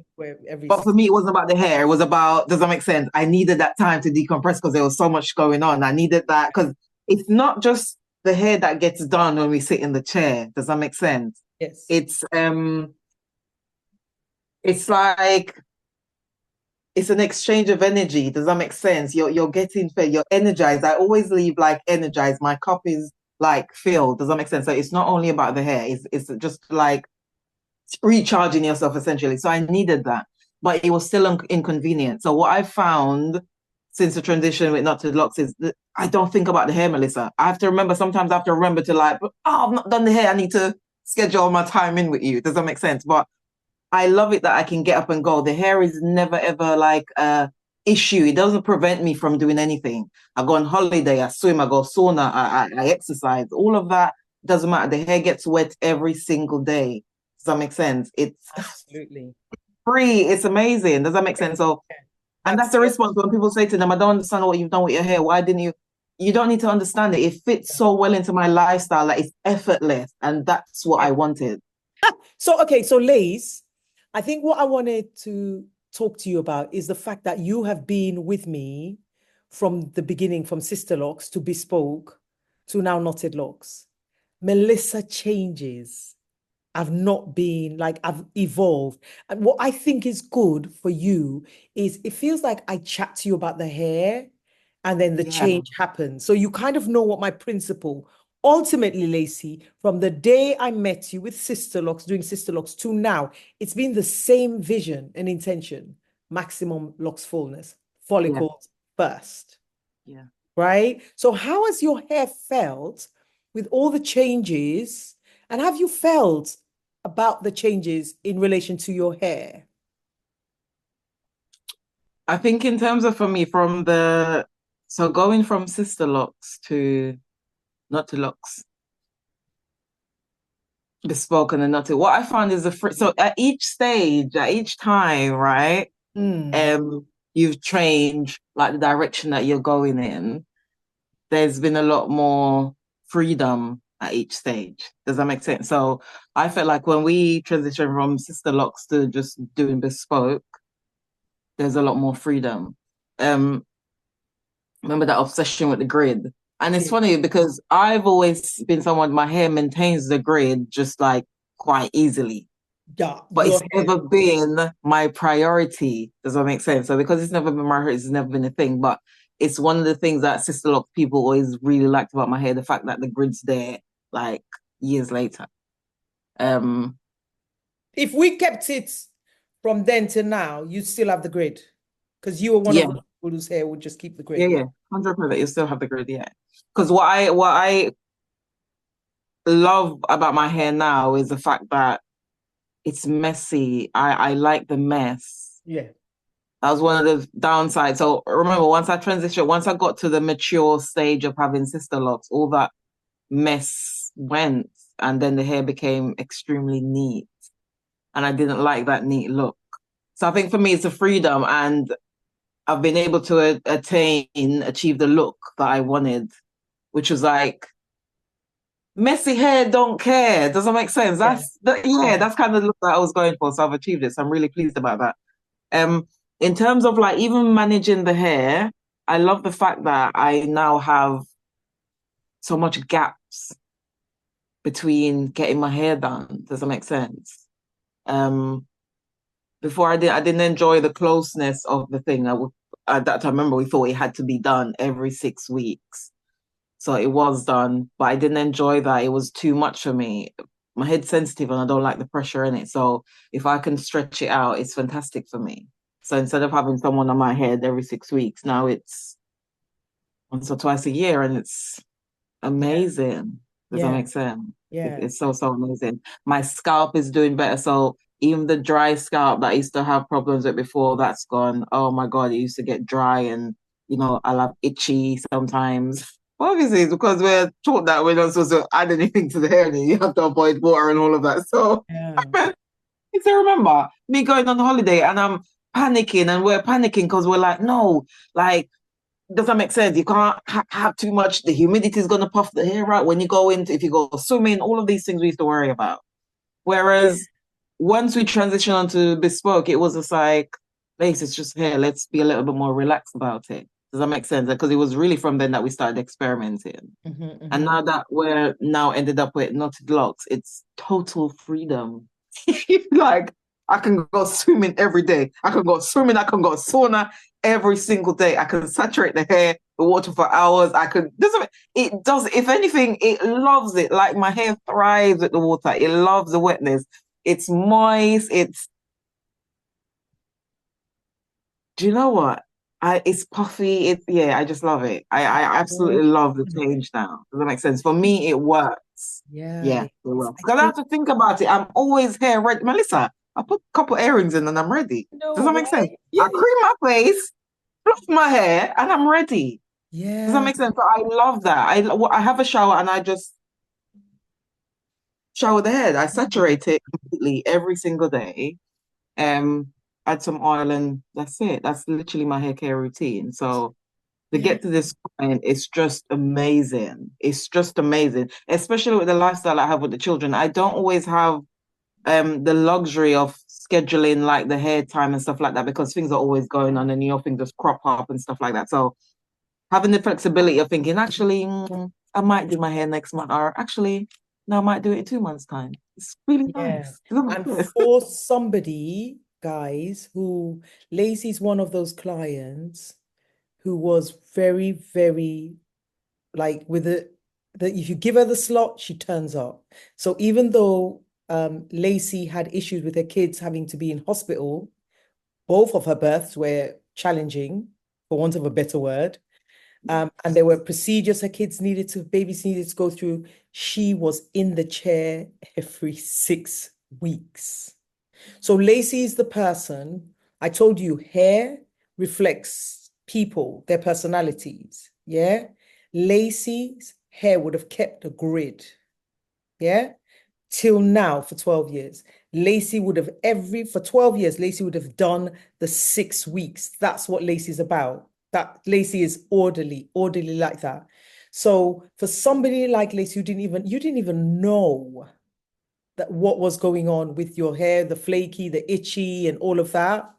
But for me, it wasn't about the hair. It was about, does that make sense? I needed that time to decompress because there was so much going on. I needed that because it's not just the hair that gets done when we sit in the chair. Does that make sense? Yes. It's like, it's an exchange of energy. Does that make sense? You're getting fed, you're energized. I always leave like energized. My cup is like filled. Does that make sense? So it's not only about the hair, it's just like recharging yourself essentially. So I needed that, but it was still inconvenient. So what I found since the transition with Knotted Locs is that I don't think about the hair, Melissa. Sometimes I have to remember to like, I've not done the hair. I need to schedule my time in with you. Does that make sense? But I love it that I can get up and go. The hair is never ever like a issue. It doesn't prevent me from doing anything. I go on holiday, I swim, I go sauna, I exercise. All of that doesn't matter. The hair gets wet every single day. Does that make sense? It's Absolutely. free. It's amazing. Does that make sense? So, Yeah. and That's that's the the response when people say to them, I don't understand what you've done with your hair. Why didn't you? You don't need to understand it. It fits so well into my lifestyle that it's effortless. And that's what I wanted. So, okay, so Lace, I think what I wanted to talk to you about is the fact that you have been with me from the beginning, from Sisterlocks to Bespoke to now Knotted Locs. Melissa changes. I've not been like I've evolved. And what I think is good for you is it feels like I chat to you about the hair and then the Yeah. change happens. So you kind of know what my principle. Ultimately, Lacey, from the day I met you with Sisterlocks, doing Sisterlocks to now, it's been the same vision and intention. Maximum locks fullness, Yeah. follicles first, Yeah. right? So how has your hair felt with all the changes? And have you felt about the changes in relation to your hair? I think in terms of for me, so going from Sisterlocks to Knotted Locs, Bespoke and then Knotted, what I found is so at each stage, at each time, right? Mm, Um, you've changed like the direction that you're going in. There's been a lot more freedom at each stage. Does that make sense? So I felt like when we transitioned from Sisterlocks to just doing Bespoke, there's a lot more freedom. Um, remember that obsession with the grid. And it's yeah, funny because I've always been someone, my hair maintains the grid just like quite easily, yeah, but your it's hair. never been my priority. Does that make sense? So because it's never been my priority, it's never been a thing. But it's one of the things that Sister Lock people always really liked about my hair, the fact that the grid's there like years later. Um, If we kept it from then to now, you'd still have the grid because you were one of yeah, the people whose hair would just keep the yeah, grid. Yeah. yeah. 100% you still have the grid, yeah. Because what I love about my hair now is the fact that it's messy. I like the mess. Yeah. That was one of the downsides. So remember, once I got to the mature stage of having sister locks, all that mess went, and then the hair became extremely neat. And I didn't like that neat look. So I think for me, it's a freedom, and I've been able to achieve the look that I wanted, which was like messy hair, don't care. Does that make sense? Yeah. Yeah, Yeah. that's kind of the look that I was going for. So I've achieved it. So I'm really pleased about that. In terms of like even managing the hair, I love the fact that I now have so much gaps between getting my hair done. Does that make sense? Um, before I didn't enjoy the closeness of the thing. At that time, I remember we thought it had to be done every 6 weeks. So it was done, but I didn't enjoy that. It was too much for me. My head's sensitive and I don't like the pressure in it. So if I can stretch it out, it's fantastic for me. So instead of having someone on my head every 6 weeks, now it's once or twice a year and it's Yeah. amazing. Does that Yeah. make sense? Yeah. It's so, so amazing. My scalp is doing better. So even the dry scalp that I used to have problems with before, that's gone. Oh my God, it used to get dry and, I'll have itchy sometimes. Obviously, it's because we're taught that we're not supposed to add anything to the hair and you have to avoid water and all of that. So Yeah. I remember me going on holiday and I'm panicking and we're panicking because we're like, no, like, does that make sense? You can't have too much. The humidity is going to puff the hair out when you go into, if you go swimming, all of these things we used to worry about. Whereas once we transition onto bespoke, it was just like, Lace, it's just hair. Let's be a little bit more relaxed about it. Does that make sense? Because it was really from then that we started experimenting. Mm-hmm, And mm-hmm. now that we're now ended up with Knotted Locks, it's total freedom. Like I can go swimming every day. I can go swimming. I can go sauna every single day. I can saturate the hair, the water for hours. I could. Doesn't it does? If anything, it loves it. Like my hair thrives at the water. It loves the wetness. It's moist. Do you know what? It's puffy. Yeah, I just love it. I absolutely love the change now. Does that make sense? For me, it works. Yeah. Yeah, it works. I Because I think have to think about it. I'm always hair ready. Melissa, I put a couple earrings in and I'm ready. no Does that make sense? way. I Yeah. cream my face. fluff my hair, and I'm ready. Does that Yeah. make sense? So I love that. I have a shower and I just shower the head. I saturate it completely every single day. Um, add some oil and that's it. That's literally my hair care routine. So to Yeah. get to this point, it's just amazing. It's just amazing, especially with the lifestyle I have with the children. I don't always have the luxury of scheduling like the hair time and stuff like that because things are always going on and things just crop up and stuff like that. So having the flexibility of thinking, actually, I might do my hair next month, or actually, no, I might do it in 2 months' time. It's really Yeah. nice. Does that And make sense? for somebody, guys, who Lacey's one of those clients who was very, very like with the if you give her the slot, she turns up. So even though Lacey had issues with her kids having to be in hospital, both of her births were challenging, for want of a better word. And there were procedures her babies needed to go through. She was in the chair every 6 weeks. So Lacey is the person, I told you, hair reflects people, their personalities. Yeah. Lacey's hair would have kept a grid. Yeah. Till now for 12 years. Lacey would have for 12 years, Lacey would have done the 6 weeks. That's what Lacey's about. That Lacey is orderly like that. So for somebody like Lacey you didn't even know that what was going on with your hair, the flaky, the itchy, and all of that,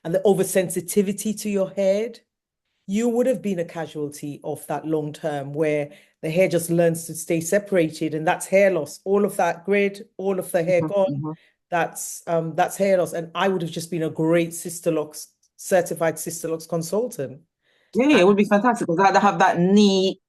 and the oversensitivity to your head, you would have been a casualty of that long term where the hair just learns to stay separated, and that's hair loss. All of that grid, all of the hair Mhm, gone, mhm. that's hair loss. And I would have just been a great certified Sisterlocks consultant. Yeah, And it would be fantastic because I'd have that neat,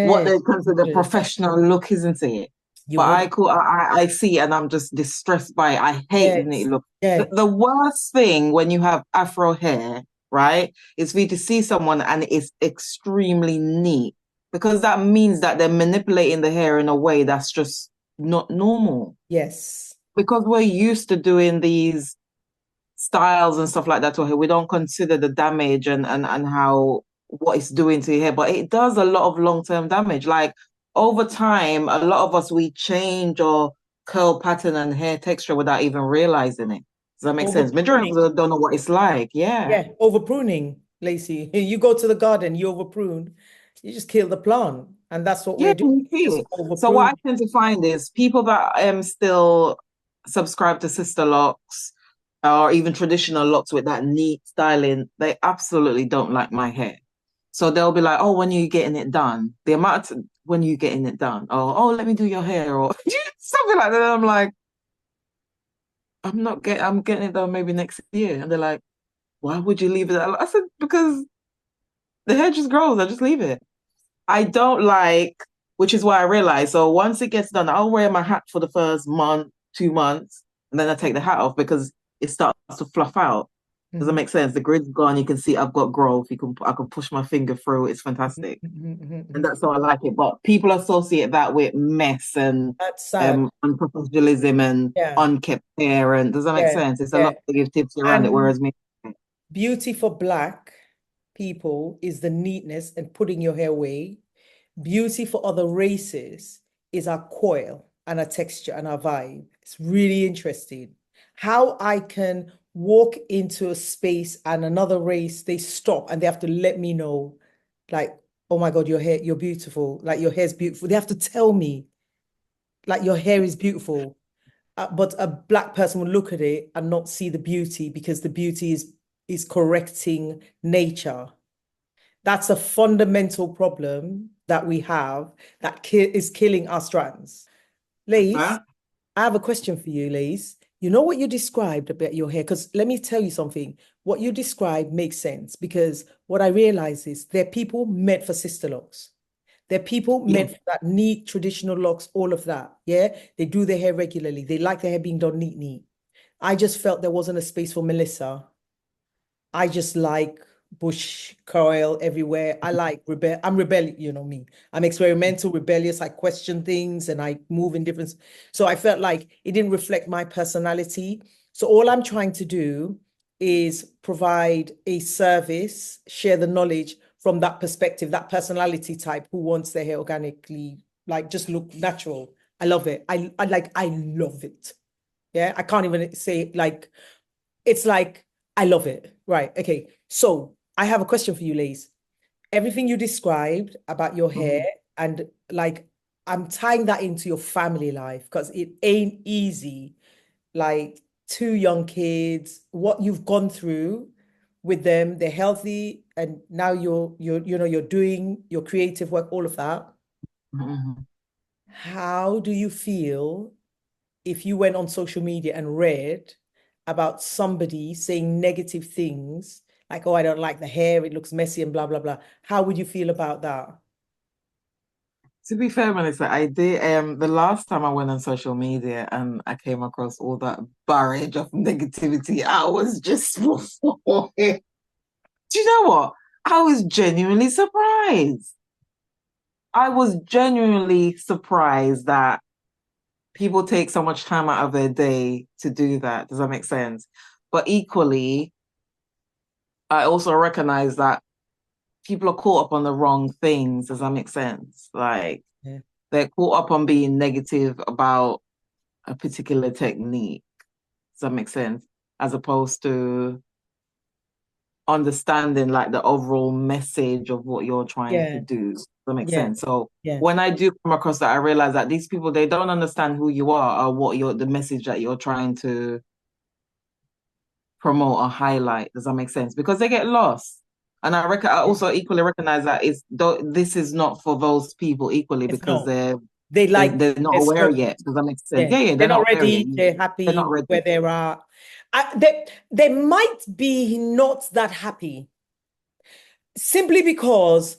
what yeah, they you consider would. professional look, isn't it? You But would. I see it and I'm just distressed by it. I hate the neat Yes. look. Yeah. The worst thing when you have afro hair, right, is for you to see someone and it's extremely neat because that means that they're manipulating the hair in a way that's just not normal. Yes. Because we're used to doing these styles and stuff like that to her, we don't consider the damage and how what it's doing to your hair. But it does a lot of long-term damage. Like over time, a lot of us we change our curl pattern and hair texture without even realizing it. Does that make Over sense? Majority pruning. of us don't know what it's like. Yeah. Yeah, over pruning, Lacey. You go to the garden, you over prune, you just kill the plant. And that's what Yeah, we're doing. you Just see. over So what prune. I tend to find is people that still subscribe to Sisterlocks or even traditional locks with that neat styling, they absolutely don't like my hair. So they'll be like, "Oh, when are you getting it done?" The amount of, when are you getting it done? Or, "Oh, let me do your hair," or something like that. And I'm like, I'm getting it done maybe next year. And they're like, "Why would you leave it?" I said, "Because the hair just grows. I just leave it." I don't like, which is why I realized. So once it gets done, I'll wear my hat for the first month, 2 months, and then I take the hat off because it starts to fluff out. Does that Mhm, make sense? The grid's gone. You can see I've got growth. I can push my finger through. It's mhm, fantastic, mhm, mhm, and mhm. that's how I like it. But people associate that with mess and That's sad. unprofessionalism and Yeah, unkept hair. And does that make yeah, sense? It's a yeah. lot of negative tips around it. And Whereas me, beauty for Black people is the neatness and putting your hair away. Beauty for other races is our coil and our texture and our vibe. It's really interesting how I can walk into a space and another race, they stop and they have to let me know, like, oh my God, your hair, you're beautiful. Like your hair's beautiful. They have to tell me, like, your hair is beautiful. But a Black person will look at it and not see the beauty because the beauty is correcting nature. That's a fundamental problem that we have that is killing our strands. Lace, okay. I have a question for you, Lace. You know what you described about your hair? Because let me tell you something. What you described makes sense because what I realize is they're people meant for sister locks. They're people Yeah. meant for that neat traditional locks, all of that. Yeah. They do their hair regularly. They like their hair being done neat, neat. I just felt there wasn't a space for Melissa. I just like bush coil everywhere. I'm rebellious, you know me. I'm experimental, rebellious. I question things and I move in different. So I felt like it didn't reflect my personality. So all I'm trying to do is provide a service, share the knowledge from that perspective, that personality type who wants their hair organically, like just look natural. I love it. I love it. Yeah, I can't even say like, it's like, I love it. Right. Okay. So I have a question for you, Lace. Everything you described about your hair Mhm. and like, I'm tying that into your family life because it ain't easy. Like two young kids, what you've gone through with them, they're healthy, and now you're doing your creative work, all of that. Mhm. How do you feel if you went on social media and read about somebody saying negative things like, oh, I don't like the hair, it looks messy and blah, blah, blah. How would you feel about that? To be fair, Melissa, I did the last time I went on social media and I came across all that barrage of negativity, I was just do you know what? I was genuinely surprised. I was genuinely surprised that people take so much time out of their day to do that. Does that make sense? But equally, I also recognize that people are caught up on the wrong things. Does that make sense? Like Yeah. they're caught up on being negative about a particular technique. Does that make sense? As opposed to understanding like the overall message of what you're trying to Yeah. do. Does that make Yeah. sense? So Yeah. when I do come across that, I realize that these people, they don't understand who you are or what you're the message that you're trying to promote or highlight. Does that make sense? Because they get lost. And I Yeah. also equally recognize that this is not for those people equally It's because not. They they're, like they're not their aware stuff. yet. Does that make sense? Yeah. Yeah, yeah, They're they're not not aware yet. ready. They're They're not happy where ready. they are. They might be not that happy simply because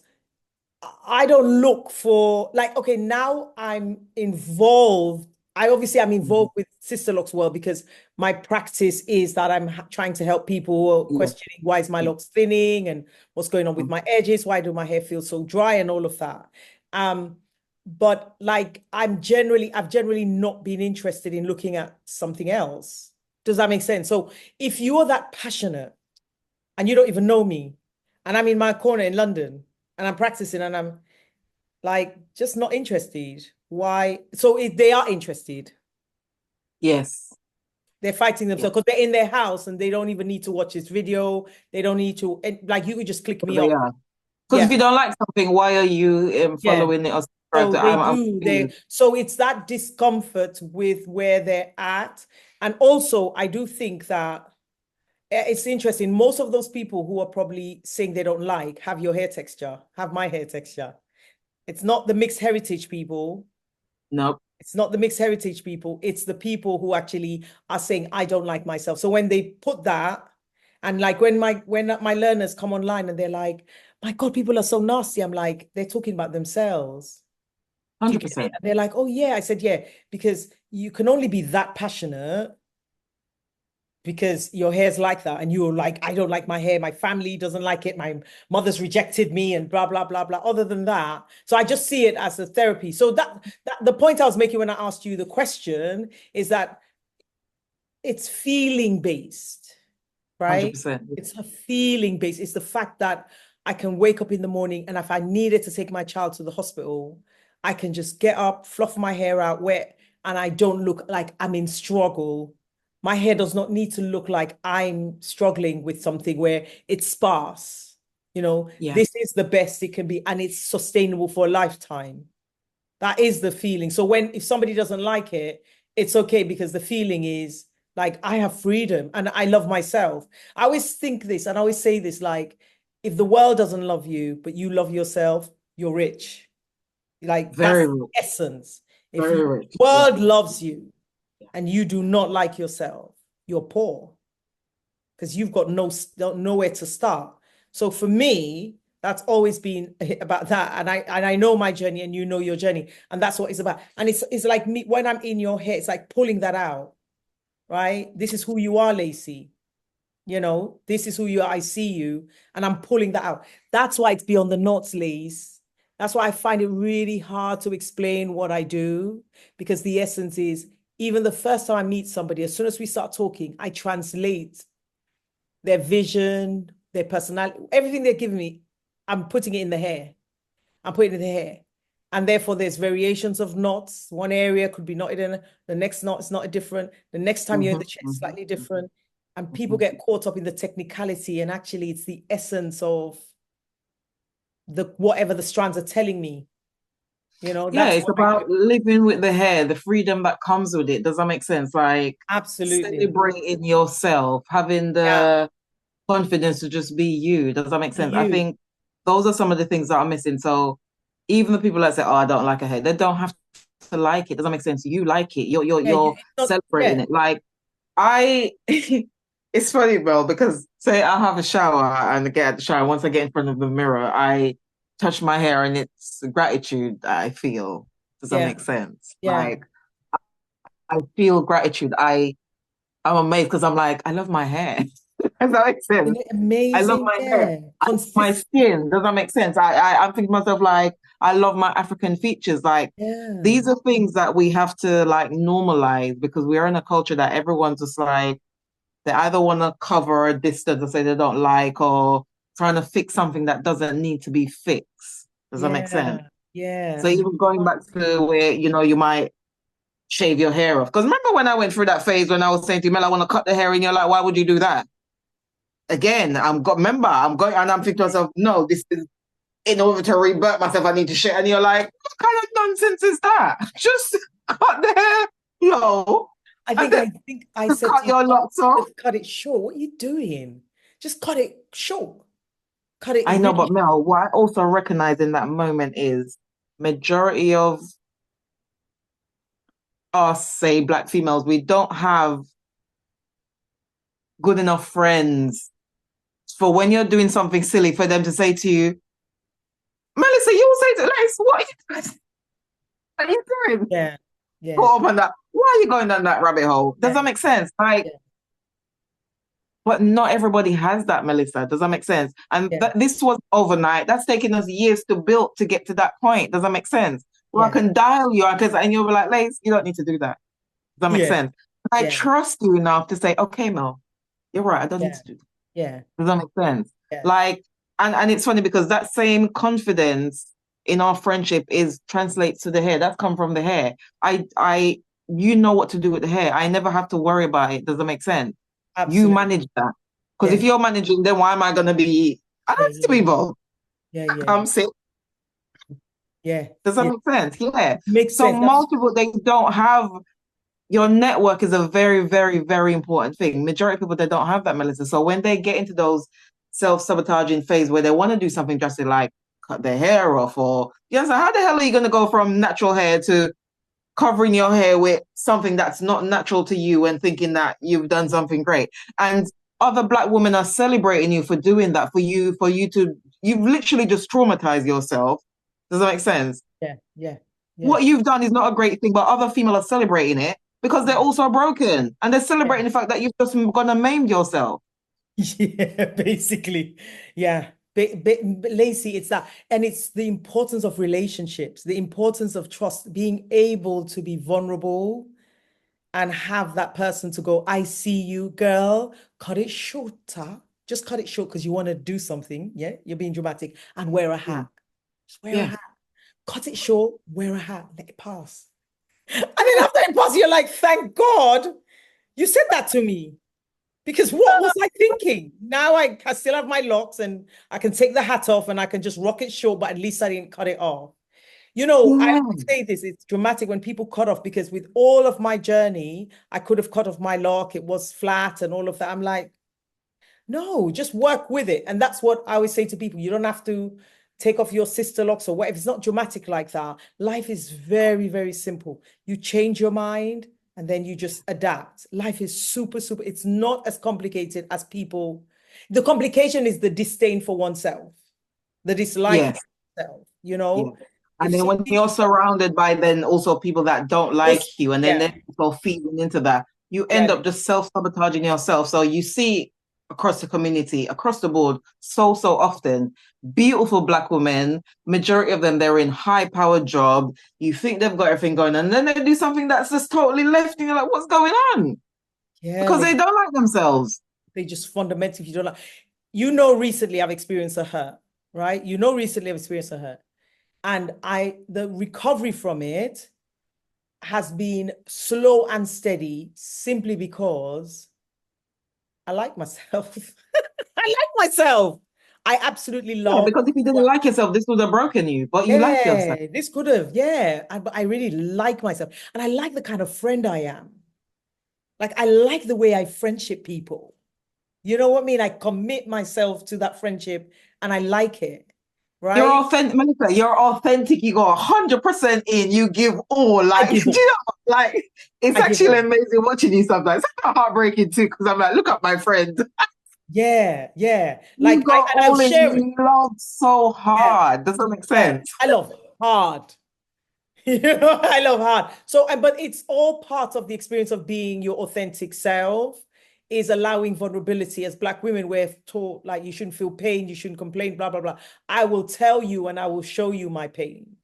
I don't look for like, okay, now I'm involved. I'm Mhm. involved with Sisterlocks world because my practice is that I'm trying to help people who are Yeah. questioning why is my Yeah. locks thinning and what's going on with Mhm. my edges, why do my hair feel so dry and all of that. Um, but like I've generally not been interested in looking at something else. Does that make sense? So if you are that passionate and you don't even know me, and I'm in my corner in London and I'm practicing and I'm like just not interested. Why? So if they are interested, Yes. they're fighting Yeah. themselves because they're in their house and they don't even need to watch this video. They don't need to, and like you could just click So me they off. are. Because if Yeah, you don't like something, why are you yeah. following it or subscribe So to? they I'm do. confused. So it's that discomfort with where they're at. And also, I do think that it's interesting. Most of those people who are probably saying they don't like have your hair texture, have my hair texture. It's not the mixed heritage people. Nope. It's not the mixed heritage people. It's the people who actually are saying, I don't like myself. So when they put that, and like when my learners come online and they're like, my God, people are so nasty. I'm like, they're talking about themselves. Do you get it? 100%. And they're like, oh yeah. I said, yeah, because you can only be that passionate because your hair's like that. And you're like, I don't like my hair. My family doesn't like it. My mother's rejected me and blah, blah, blah, blah. Other than that. So I just see it as a therapy. So that the point I was making when I asked you the question is that it's feeling based, right? 100%. It's a feeling based. It's the fact that I can wake up in the morning and if I needed to take my child to the hospital, I can just get up, fluff my hair out wet, and I don't look like I'm in struggle. My hair does not need to look like I'm struggling with something where it's sparse. Yeah. This is the best it can be, and it's sustainable for a lifetime. That is the feeling. So if somebody doesn't like it, it's okay because the feeling is like I have freedom and I love myself. I always think this and I always say this like if the world doesn't love you, but you love yourself, you're rich. Like that's Very the rich. essence. If Very the rich. Yeah. world loves you Yeah. and you do not like yourself, you're poor because you've got nowhere to start. So for me, that's always been about that. And I know my journey and you know your journey. And that's what it's about. And it's like me when I'm in your head, it's like pulling that out, right? This is who you are, Lacey. This is who you are. I see you. And I'm pulling that out. That's why it's beyond the knots, Lace. That's why I find it really hard to explain what I do, because the essence is even the first time I meet somebody, as soon as we start talking, I translate their vision, their personality, everything they're giving me, I'm putting it in the hair. I'm putting it in the hair. And therefore, there's variations of knots. One area could be knotted in, the next knot is not different. The next time you're in the chest, slightly different. And people get caught up in the technicality, and actually it's the essence of the whatever the strands are telling me. Yeah, That's it's about living with the hair, the freedom that comes with it. Does that make sense? Like absolutely. celebrating yourself, having the confidence to just be you. Does that make sense? I think those are some of the things that are missing. So even the people that say, "Oh, I don't like a hair," they don't have to like it. Does that make sense? You like it. You're celebrating it. Like I, it's funny, Belle, because say I have a shower and I get out the shower. Once I get in front of the mirror, I touch my hair and it's gratitude that I feel. Does that make sense? Yeah. Like I feel gratitude. I'm amazed because I'm like, I love my hair. Does that make sense? Isn't it amazing? I love my hair. I love my skin. Does that make sense? I'm thinking to myself like, I love my African features. Like these are things that we have to like normalize because we are in a culture that everyone's just like, they either want to cover a distance or say they don't like or trying to fix something that doesn't need to be fixed. Does that make sense? Yeah. So even going back to where, you might shave your hair off. Because remember when I went through that phase when I was saying to you, Mel, I want to cut the hair, and you're like, why would you do that? Again, I'm going and I'm thinking to myself, no, this is in order to rebirth myself, I need to shave. And you're like, what kind of nonsense is that? Just cut the hair, I think I said cut your locks off. Cut it short. What are you doing? Just cut it short. Cut it. I know, but Mel, what I also recognize in that moment is majority of us, say Black females, we don't have good enough friends for when you're doing something silly for them to say to you, Melissa, you will say to Lace, what are you doing? Yeah. Go up on that. Why are you going down that rabbit hole? Does that make sense? Like, but not everybody has that, Melissa. Does that make sense? And this was overnight. That's taken us years to build to get to that point. Does that make sense? Well, I can dial you, and you'll be like, Lace, you don't need to do that. Does that make sense? I trust you enough to say, okay, Mel, you're right. I don't need to do that. Yeah. Does that make sense? Like, and it's funny because that same confidence in our friendship translates to the hair. That's come from the hair. You know what to do with the hair. I never have to worry about it. Does that make sense? Absolutely. You manage that. Because if you're managing, then why am I going to be? I don't need to be involved. I'm sick. Yeah. Does that make sense? Yeah. Makes so sense. Multiple, they don't have. Your network is a very, very, very important thing. Majority of people, they don't have that, Melissa. So when they get into those self-sabotaging phase where they want to do something drastic like cut their hair off or so how the hell are you going to go from natural hair to covering your hair with something that's not natural to you and thinking that you've done something great? And other Black women are celebrating you for doing that, for you to, you've literally just traumatized yourself. Does that make sense? Yeah. What you've done is not a great thing, but other females are celebrating it because they're also broken and they're celebrating the fact that you've just gone and maimed yourself. Yeah, basically. Yeah. Lacey, it's that. And it's the importance of relationships, the importance of trust, being able to be vulnerable and have that person to go, I see you, girl, cut it shorter. Just cut it short because you want to do something. Yeah, you're being dramatic. And wear a hat. Just wear a hat. Cut it short, wear a hat, let it pass. And then after it passes, you're like, thank God you said that to me. Because what was I thinking? Now I still have my locks and I can take the hat off and I can just rock it short, but at least I didn't cut it off. I say this, it's dramatic when people cut off because with all of my journey, I could have cut off my lock. It was flat and all of that. I'm like, no, just work with it. And that's what I always say to people. You don't have to take off your Sisterlocks or whatever. It's not dramatic like that. Life is very, very simple. You change your mind and then you just adapt. Life is super, super. It's not as complicated as people. The complication is the disdain for oneself, the dislike of oneself, And then when you're surrounded by then also people that don't like you, and then they're also feeding into that, you end up just self-sabotaging yourself. So you see across the community, across the board, so often, beautiful Black women, majority of them, they're in high-powered job. You think they've got everything going on, and then they do something that's just totally left, and you're like, what's going on? Yeah. Because they don't like themselves. They just fundamentally, if you don't like, you know, recently I've experienced a hurt, right? You know, recently I've experienced a hurt. And the recovery from it has been slow and steady simply because I like myself. I like myself. I absolutely Yeah, love. because if you didn't like yourself, this would have broken you. But you like yourself. Yeah, this could have. Yeah. But I really like myself. And I like the kind of friend I am. Like, I like the way I friendship people. You know what I mean? I commit myself to that friendship and I like it. You're Right? authentic, Melissa. You're authentic. You go 100% in. You give all. I Like, give do up. you know? Like, it's I give actually up. amazing watching you sometimes. It's kind of heartbreaking too, because I'm like, look at my friend. Yeah, yeah. You Like go I'll all in. share it. You love so Yeah, hard. Does that make yeah. sense? I love hard. You know, I love hard. So, but it's all part of the experience of being your authentic self, is allowing vulnerability. As Black women, we're taught like you shouldn't feel pain, you shouldn't complain, blah, blah, blah. I will tell you and I will show you my pain,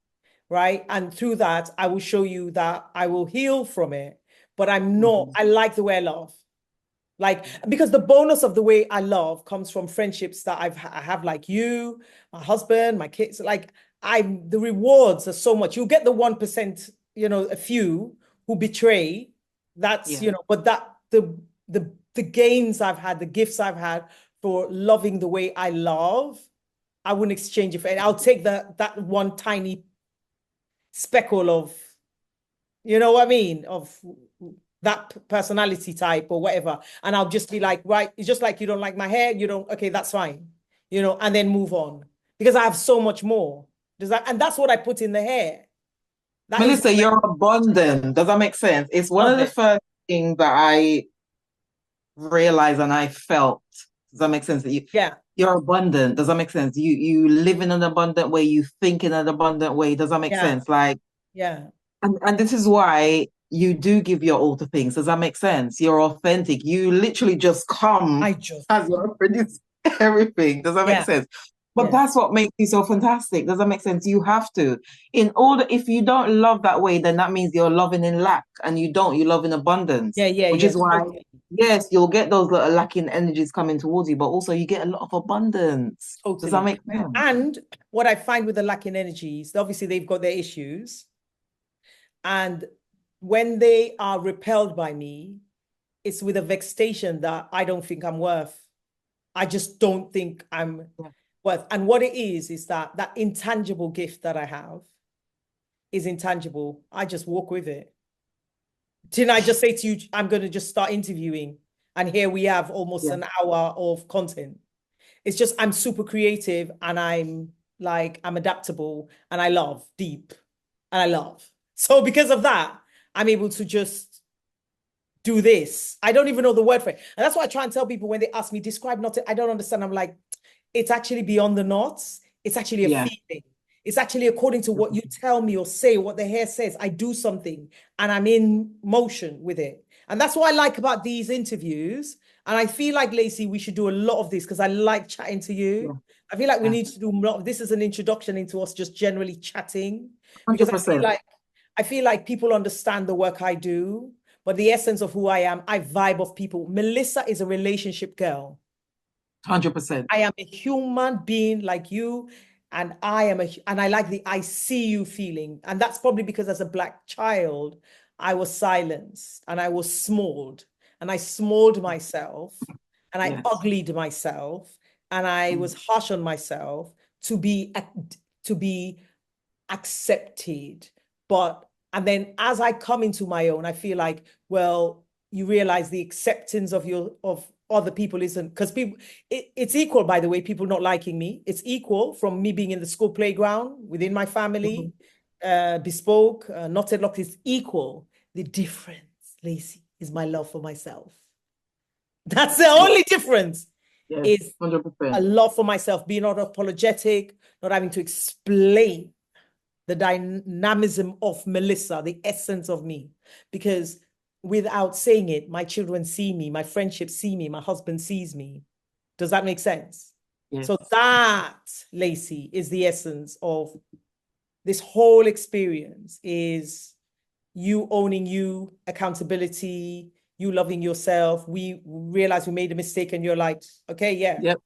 right? And through that, I will show you that I will heal from it. But I'm not, Mhm. I like the way I love. Like, because the bonus of the way I love comes from friendships that I have, like you, my husband, my kids. Like, the rewards are so much. You get the 1%, you know, a few who betray. That's, Yeah. you know, but that the gains I've had, the gifts I've had for loving the way I love, I wouldn't exchange it for. And I'll take that one tiny speckle of, you know what I mean, of that personality type or whatever. And I'll just be like, right, it's just like you don't like my hair, you don't, okay, that's fine, you know, and then move on because I have so much more. Does that, and that's what I put in the hair. That is Melissa, what you're abundant. Does that make sense? It's I one of love the it. first things that I realized and I felt. Does that make sense? That Yeah, you're abundant. Does that make sense? You live in an abundant way. You think in an abundant way. Does that make yeah, sense? Like, yeah. and this is why you do give your all to things. Does that make sense? You're authentic. You literally just come I just, as you're producing everything. Does that make yeah, sense? But yeah, that's what makes you so fantastic. Does that make sense? You have to. In order, if you don't love that way, then that means you're loving in lack, and you don't. You love in abundance, yeah, yeah, which yeah, is why, totally, yes, you'll get those little lacking energies coming towards you, but also you get a lot of abundance. Does that totally. make sense? And what I find with the lacking energies, obviously they've got their issues. And when they are repelled by me, it's with a vexation that I don't think I'm worth. I just don't think I'm Yeah. worth. And what it is that that intangible gift that I have is intangible. I just walk with it. Didn't I just say to you, I'm going to just start interviewing? And here we have almost Yeah. an hour of content. It's just, I'm super creative and I'm adaptable and I love deep and I love. So because of that, I'm able to just do this. I don't even know the word for it. And that's why I try and tell people when they ask me, describe knotted. I don't understand. I'm like, it's actually beyond the knots. It's actually a Yeah. feeling. It's actually according to what you tell me or say, what the hair says. I do something and I'm in motion with it. And that's what I like about these interviews. And I feel like, Lacey, we should do a lot of this because I like chatting to Yeah. you. I feel like we Yeah. need to do a lot of this as an introduction into us just generally chatting because I feel 100%. like people understand the work I do, but the essence of who I am, I vibe off people. Melissa is a relationship girl. 100%. I am a human being like you, and and I like the I see you feeling. And that's probably because as a Black child, I was silenced and I was smalled, and I smalled myself and I Yes. uglied myself and I Mm. was harsh on myself to be to be accepted. But and then as I come into my own, I feel like, well, you realize the acceptance of your of other people isn't because people it's equal, by the way, people not liking me. It's equal from me being in the school playground within my Mhm. family, bespoke, knotted lock is equal. The difference, Lacey, is my love for myself. That's the Yes. only difference Yes. is a 100%. love for myself, being not apologetic, not having to explain the dynamism of Melissa, the essence of me. Because without saying it, my children see me, my friendships see me, my husband sees me. Does that make sense? Yes. So that, Lacey, is the essence of this whole experience is you owning you, accountability, you loving yourself. We realize we made a mistake and you're like, okay, yeah, Yep.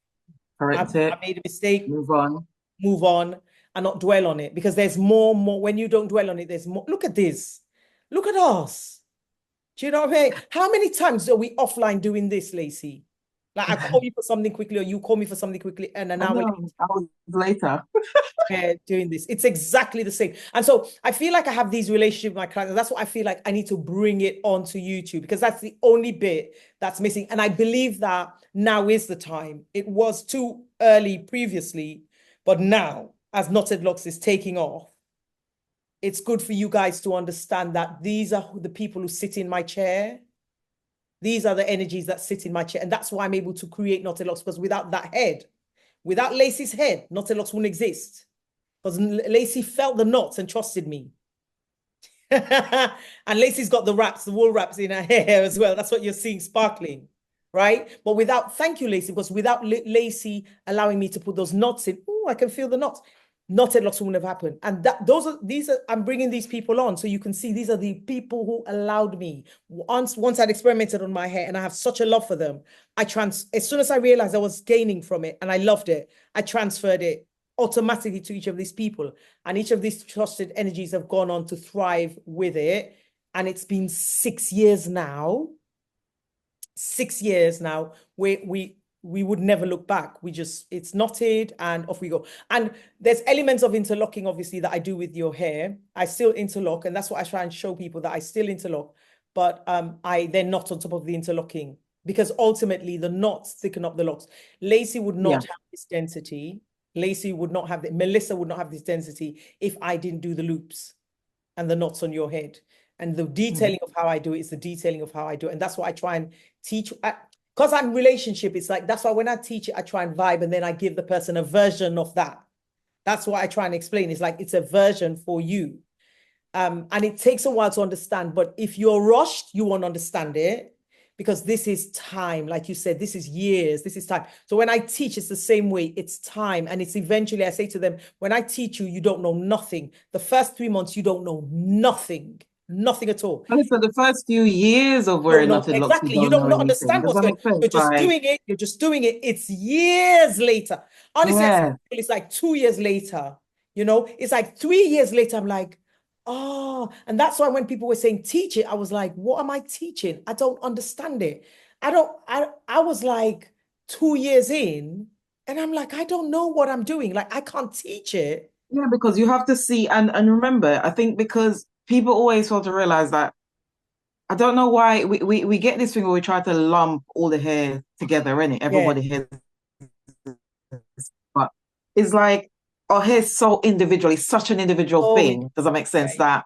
Correct I it. made a mistake, Move on. move on and not dwell on it, because there's more, when you don't dwell on it, there's more. Look at this. Look at us. Do you know what I mean? How many times are we offline doing this, Lacey? Like I call you for something quickly or you call me for something quickly and an I hour know. Hours later. doing this. It's exactly the same. And so I feel like I have these relationships with my clients. And that's what I feel like I need to bring it onto YouTube, because that's the only bit that's missing. And I believe that now is the time. It was too early previously, but now, as Knotted Locs is taking off, it's good for you guys to understand that these are the people who sit in my chair. These are the energies that sit in my chair. And that's why I'm able to create Knotted Locs, because without that head, without Lacey's head, Knotted Locs wouldn't exist. Because Lacey felt the knots and trusted me. And Lacey's got the wraps, the wool wraps in her hair as well. That's what you're seeing sparkling, right? But without, thank you, Lacey, because without Lacey allowing me to put those knots in, oh, I can feel the knots. Knotted Locs wouldn't have happened. And these are, I'm bringing these people on so you can see these are the people who allowed me. Once I'd experimented on my hair and I have such a love for them, as soon as I realized I was gaining from it and I loved it, I transferred it automatically to each of these people. And each of these trusted energies have gone on to thrive with it. And it's been 6 years now. 6 years now, we would never look back. It's knotted and off we go. And there's elements of interlocking, obviously, that I do with your hair. I still interlock, and that's what I try and show people, that I still interlock, but I then knot on top of the interlocking, because ultimately the knots thicken up the locks. Lacey would not have this density. Lacey would not have Melissa would not have this density if I didn't do the loops and the knots on your head. And the detailing of how I do it is the detailing of how I do it. And that's what I try and teach. Because I'm relationship, it's like, that's why when I teach it, I try and vibe, and then I give the person a version of that. That's what I try and explain. It's like, it's a version for you. And it takes a while to understand, but if you're rushed, you won't understand it, because this is time. Like you said, this is years, this is time. So when I teach, it's the same way. It's time. And it's eventually, I say to them, when I teach you, you don't know nothing. The first 3 months, you don't know nothing. Nothing at all. And for the first few years of wearing Knotted Locs, exactly. you don't know anything. Understand Does what's that going make on. sense? You're just doing it. You're just doing it. It's years later. Honestly, it's like 2 years later. You know, it's like 3 years later. I'm like, oh, and that's why when people were saying teach it, I was like, what am I teaching? I don't understand it. I was like 2 years in, and I'm like, I don't know what I'm doing. Like, I can't teach it. Yeah, because you have to see, and remember, I think because people always fail to realize that, I don't know why we get this thing where we try to lump all the hair together, innit? Everybody has, but it's like our hair is so individual. It's such an individual thing. Does that make sense? That,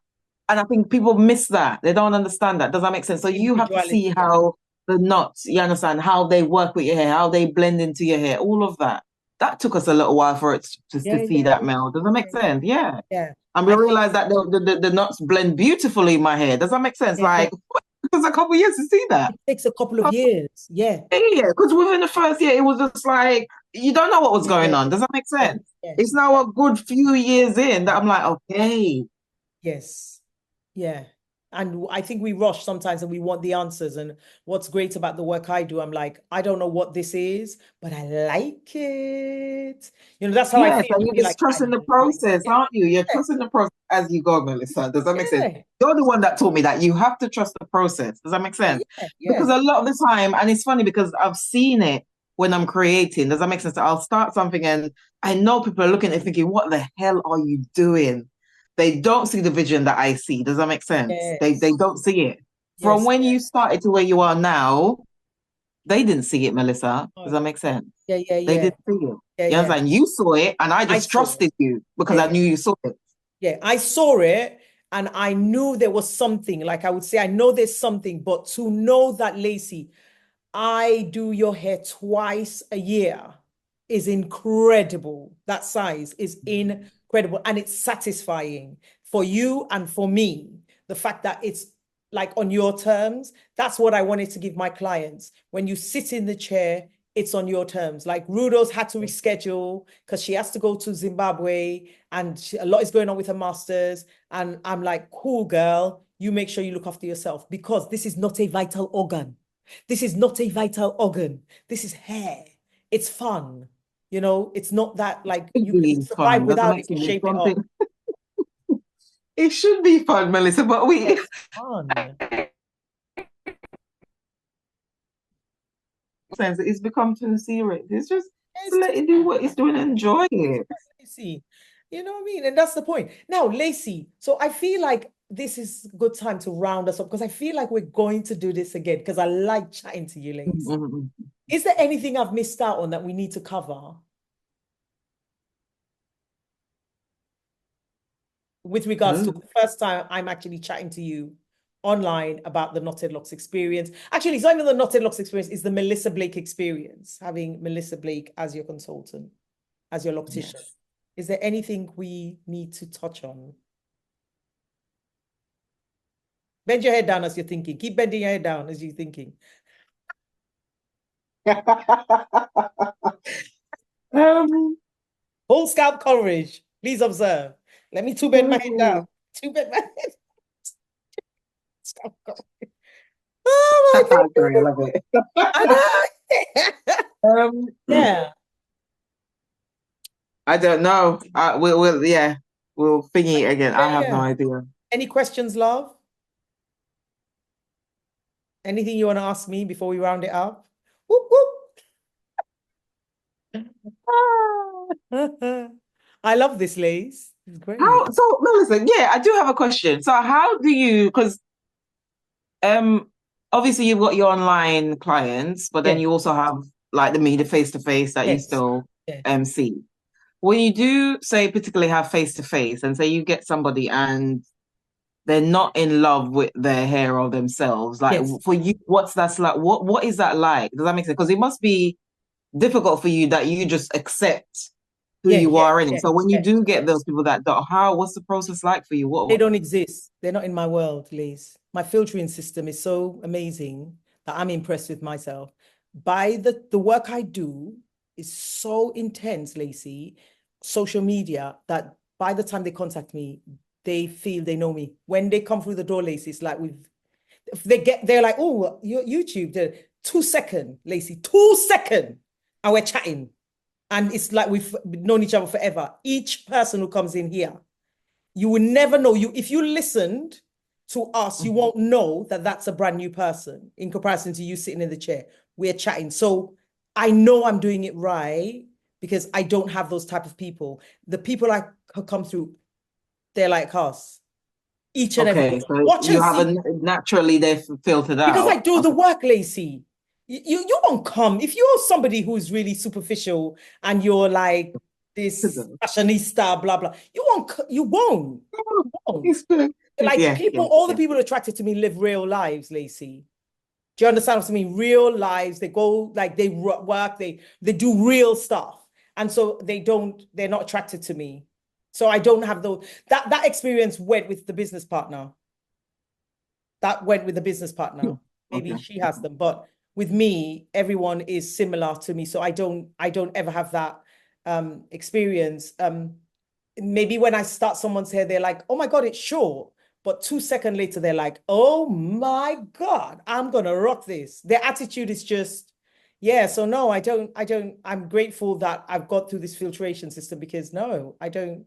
and I think people miss that. They don't understand that. Does that make sense? So you have to see how the knots, you understand, how they work with your hair, how they blend into your hair, all of that. That took us a little while for it to see that, Mel. Does that make sense? Yeah. Yeah. And we realized that the knots blend beautifully in my hair. Does that make sense? Like, it was a couple of years to see that. It takes a couple of years. Yeah. Yeah, because within the first year, it was just like, you don't know what was going on. Does that make sense? It's now a good few years in that I'm like, okay. Yes. Yeah. And I think we rush sometimes and we want the answers. And what's great about the work I do, I'm like, I don't know what this is, but I like it. You know, that's how I feel. And you're just trusting the process, aren't you? You're trusting the process as you go, Melissa. Does that make sense? You're the one that taught me that you have to trust the process. Does that make sense? Because a lot of the time, and it's funny because I've seen it when I'm creating. Does that make sense? I'll start something and I know people are looking and thinking, what the hell are you doing? They don't see the vision that I see. Does that make sense? They don't see it. From when you started to where you are now, they didn't see it, Melissa. Does that make sense? They didn't see it. You understand? You saw it, and I just trusted you because I knew you saw it. Yeah, I saw it, and I knew there was something. Like I would say, I know there's something, but to know that, Lacey, I do your hair twice a year is incredible. That size is incredible, and it's satisfying for you and for me. The fact that it's like on your terms, that's what I wanted to give my clients. When you sit in the chair, it's on your terms. Like Rudo's had to reschedule because she has to go to Zimbabwe and a lot is going on with her masters. And I'm like, cool, girl, you make sure you look after yourself, because this is not a vital organ. This is not a vital organ. This is hair. It's fun. You know, it's not that like It'd you can be survive fun. Doesn't without make it to sense. shape it up. Something. It should be fun, Melissa, but It's fun. sense it's become too serious. It's just to It's let it do what it's doing and enjoy it. Lacey. You know what I mean? And that's the point. Now, Lacey, so I feel like this is a good time to round us up, because I feel like we're going to do this again, because I like chatting to you, Lacey. Mm-hmm. Is there anything I've missed out on that we need to cover with regards to the first time I'm actually chatting to you online about the Knotted Locs experience? Actually, it's not even the Knotted Locs experience, it's the Melissa Blake experience, having Melissa Blake as your consultant, as your loctician. Yes. Is there anything we need to touch on? Bend your head down as you're thinking. Keep bending your head down as you're thinking. um, Full scalp coverage. Please observe. Let me two bend my head down. Two bend my head. Scalp coverage. Oh my sorry, I God. love it. I know. Yeah. I don't know. We'll yeah, we'll thingy it again. I have no Yeah. idea. Any questions, love? Anything you want to ask me before we round it up? Whoop, whoop. I love this, Lace. It's great. How so, Melissa? Yeah, I do have a question. So, how do you? Because um, obviously you've got your online clients, but then Yes. you also have like the face to face that you Yes. still Yes. see. When you do say particularly have face to face, and say you get somebody and they're not in love with their hair or themselves, like Yes. for you, what's that's like? What is that like? Does that make sense? Because it must be difficult for you that you just accept who Yeah. you Yeah. are in it. Yeah. So when you Yeah. do get Yeah. those people that don't, what's the process like for you? They What don't exist. They're not in my world, Liz. My filtering system is so amazing that I'm impressed with myself. By the work I do is so intense, Lacey, social media, that by the time they contact me, they feel they know me. When they come through the door, Lacey, it's like they're like, oh, YouTube, the 2 second, Lacey, 2 second, and we're chatting. And it's like we've known each other forever. Each person who comes in here, you will never know. If you listened to us, you won't know that that's a brand new person in comparison to you sitting in the chair. We're chatting. So I know I'm doing it right, because I don't have those type of people. The people I come through, they're like us. Each and every okay, one. so Watch you and have a see. naturally they're filtered Because I out. do the Okay. work, Lacey. You won't come. If you're somebody who's really superficial and you're like this fashionista, blah, blah, you won't. You won't. Like Yeah, people, yeah, all the yeah. people attracted to me live real lives, Lacey. Do you understand what I mean? Real lives. They go like they work, they do real stuff. And so they're not attracted to me. So I don't have those. That experience went with the business partner. That went with the business partner. Maybe Okay. she has them, but with me, everyone is similar to me. So I don't ever have that experience. Maybe when I start someone's hair, they're like, oh my God, it's short. But 2 seconds later, they're like, oh my God, I'm gonna rock this. Their attitude is just, yeah. So no, I'm grateful that I've got through this filtration system, because no, I don't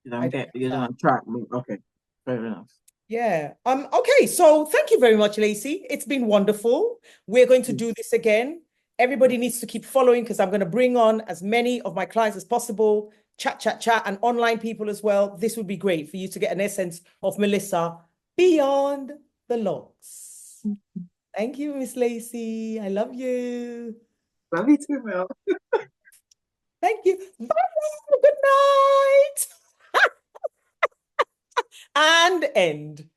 You I don't don't get have you that. don't track me. Okay, fair enough. Yeah. Okay. So thank you very much, Lacey. It's been wonderful. We're going to do Yes. this again. Everybody needs to keep following, because I'm going to bring on as many of my clients as possible, chat, chat, chat, and online people as well. This would be great for you to get an essence of Melissa beyond the locks. Thank you, Miss Lacey. I love you. Love you too, Mel. Thank you. Bye. Good night. And end.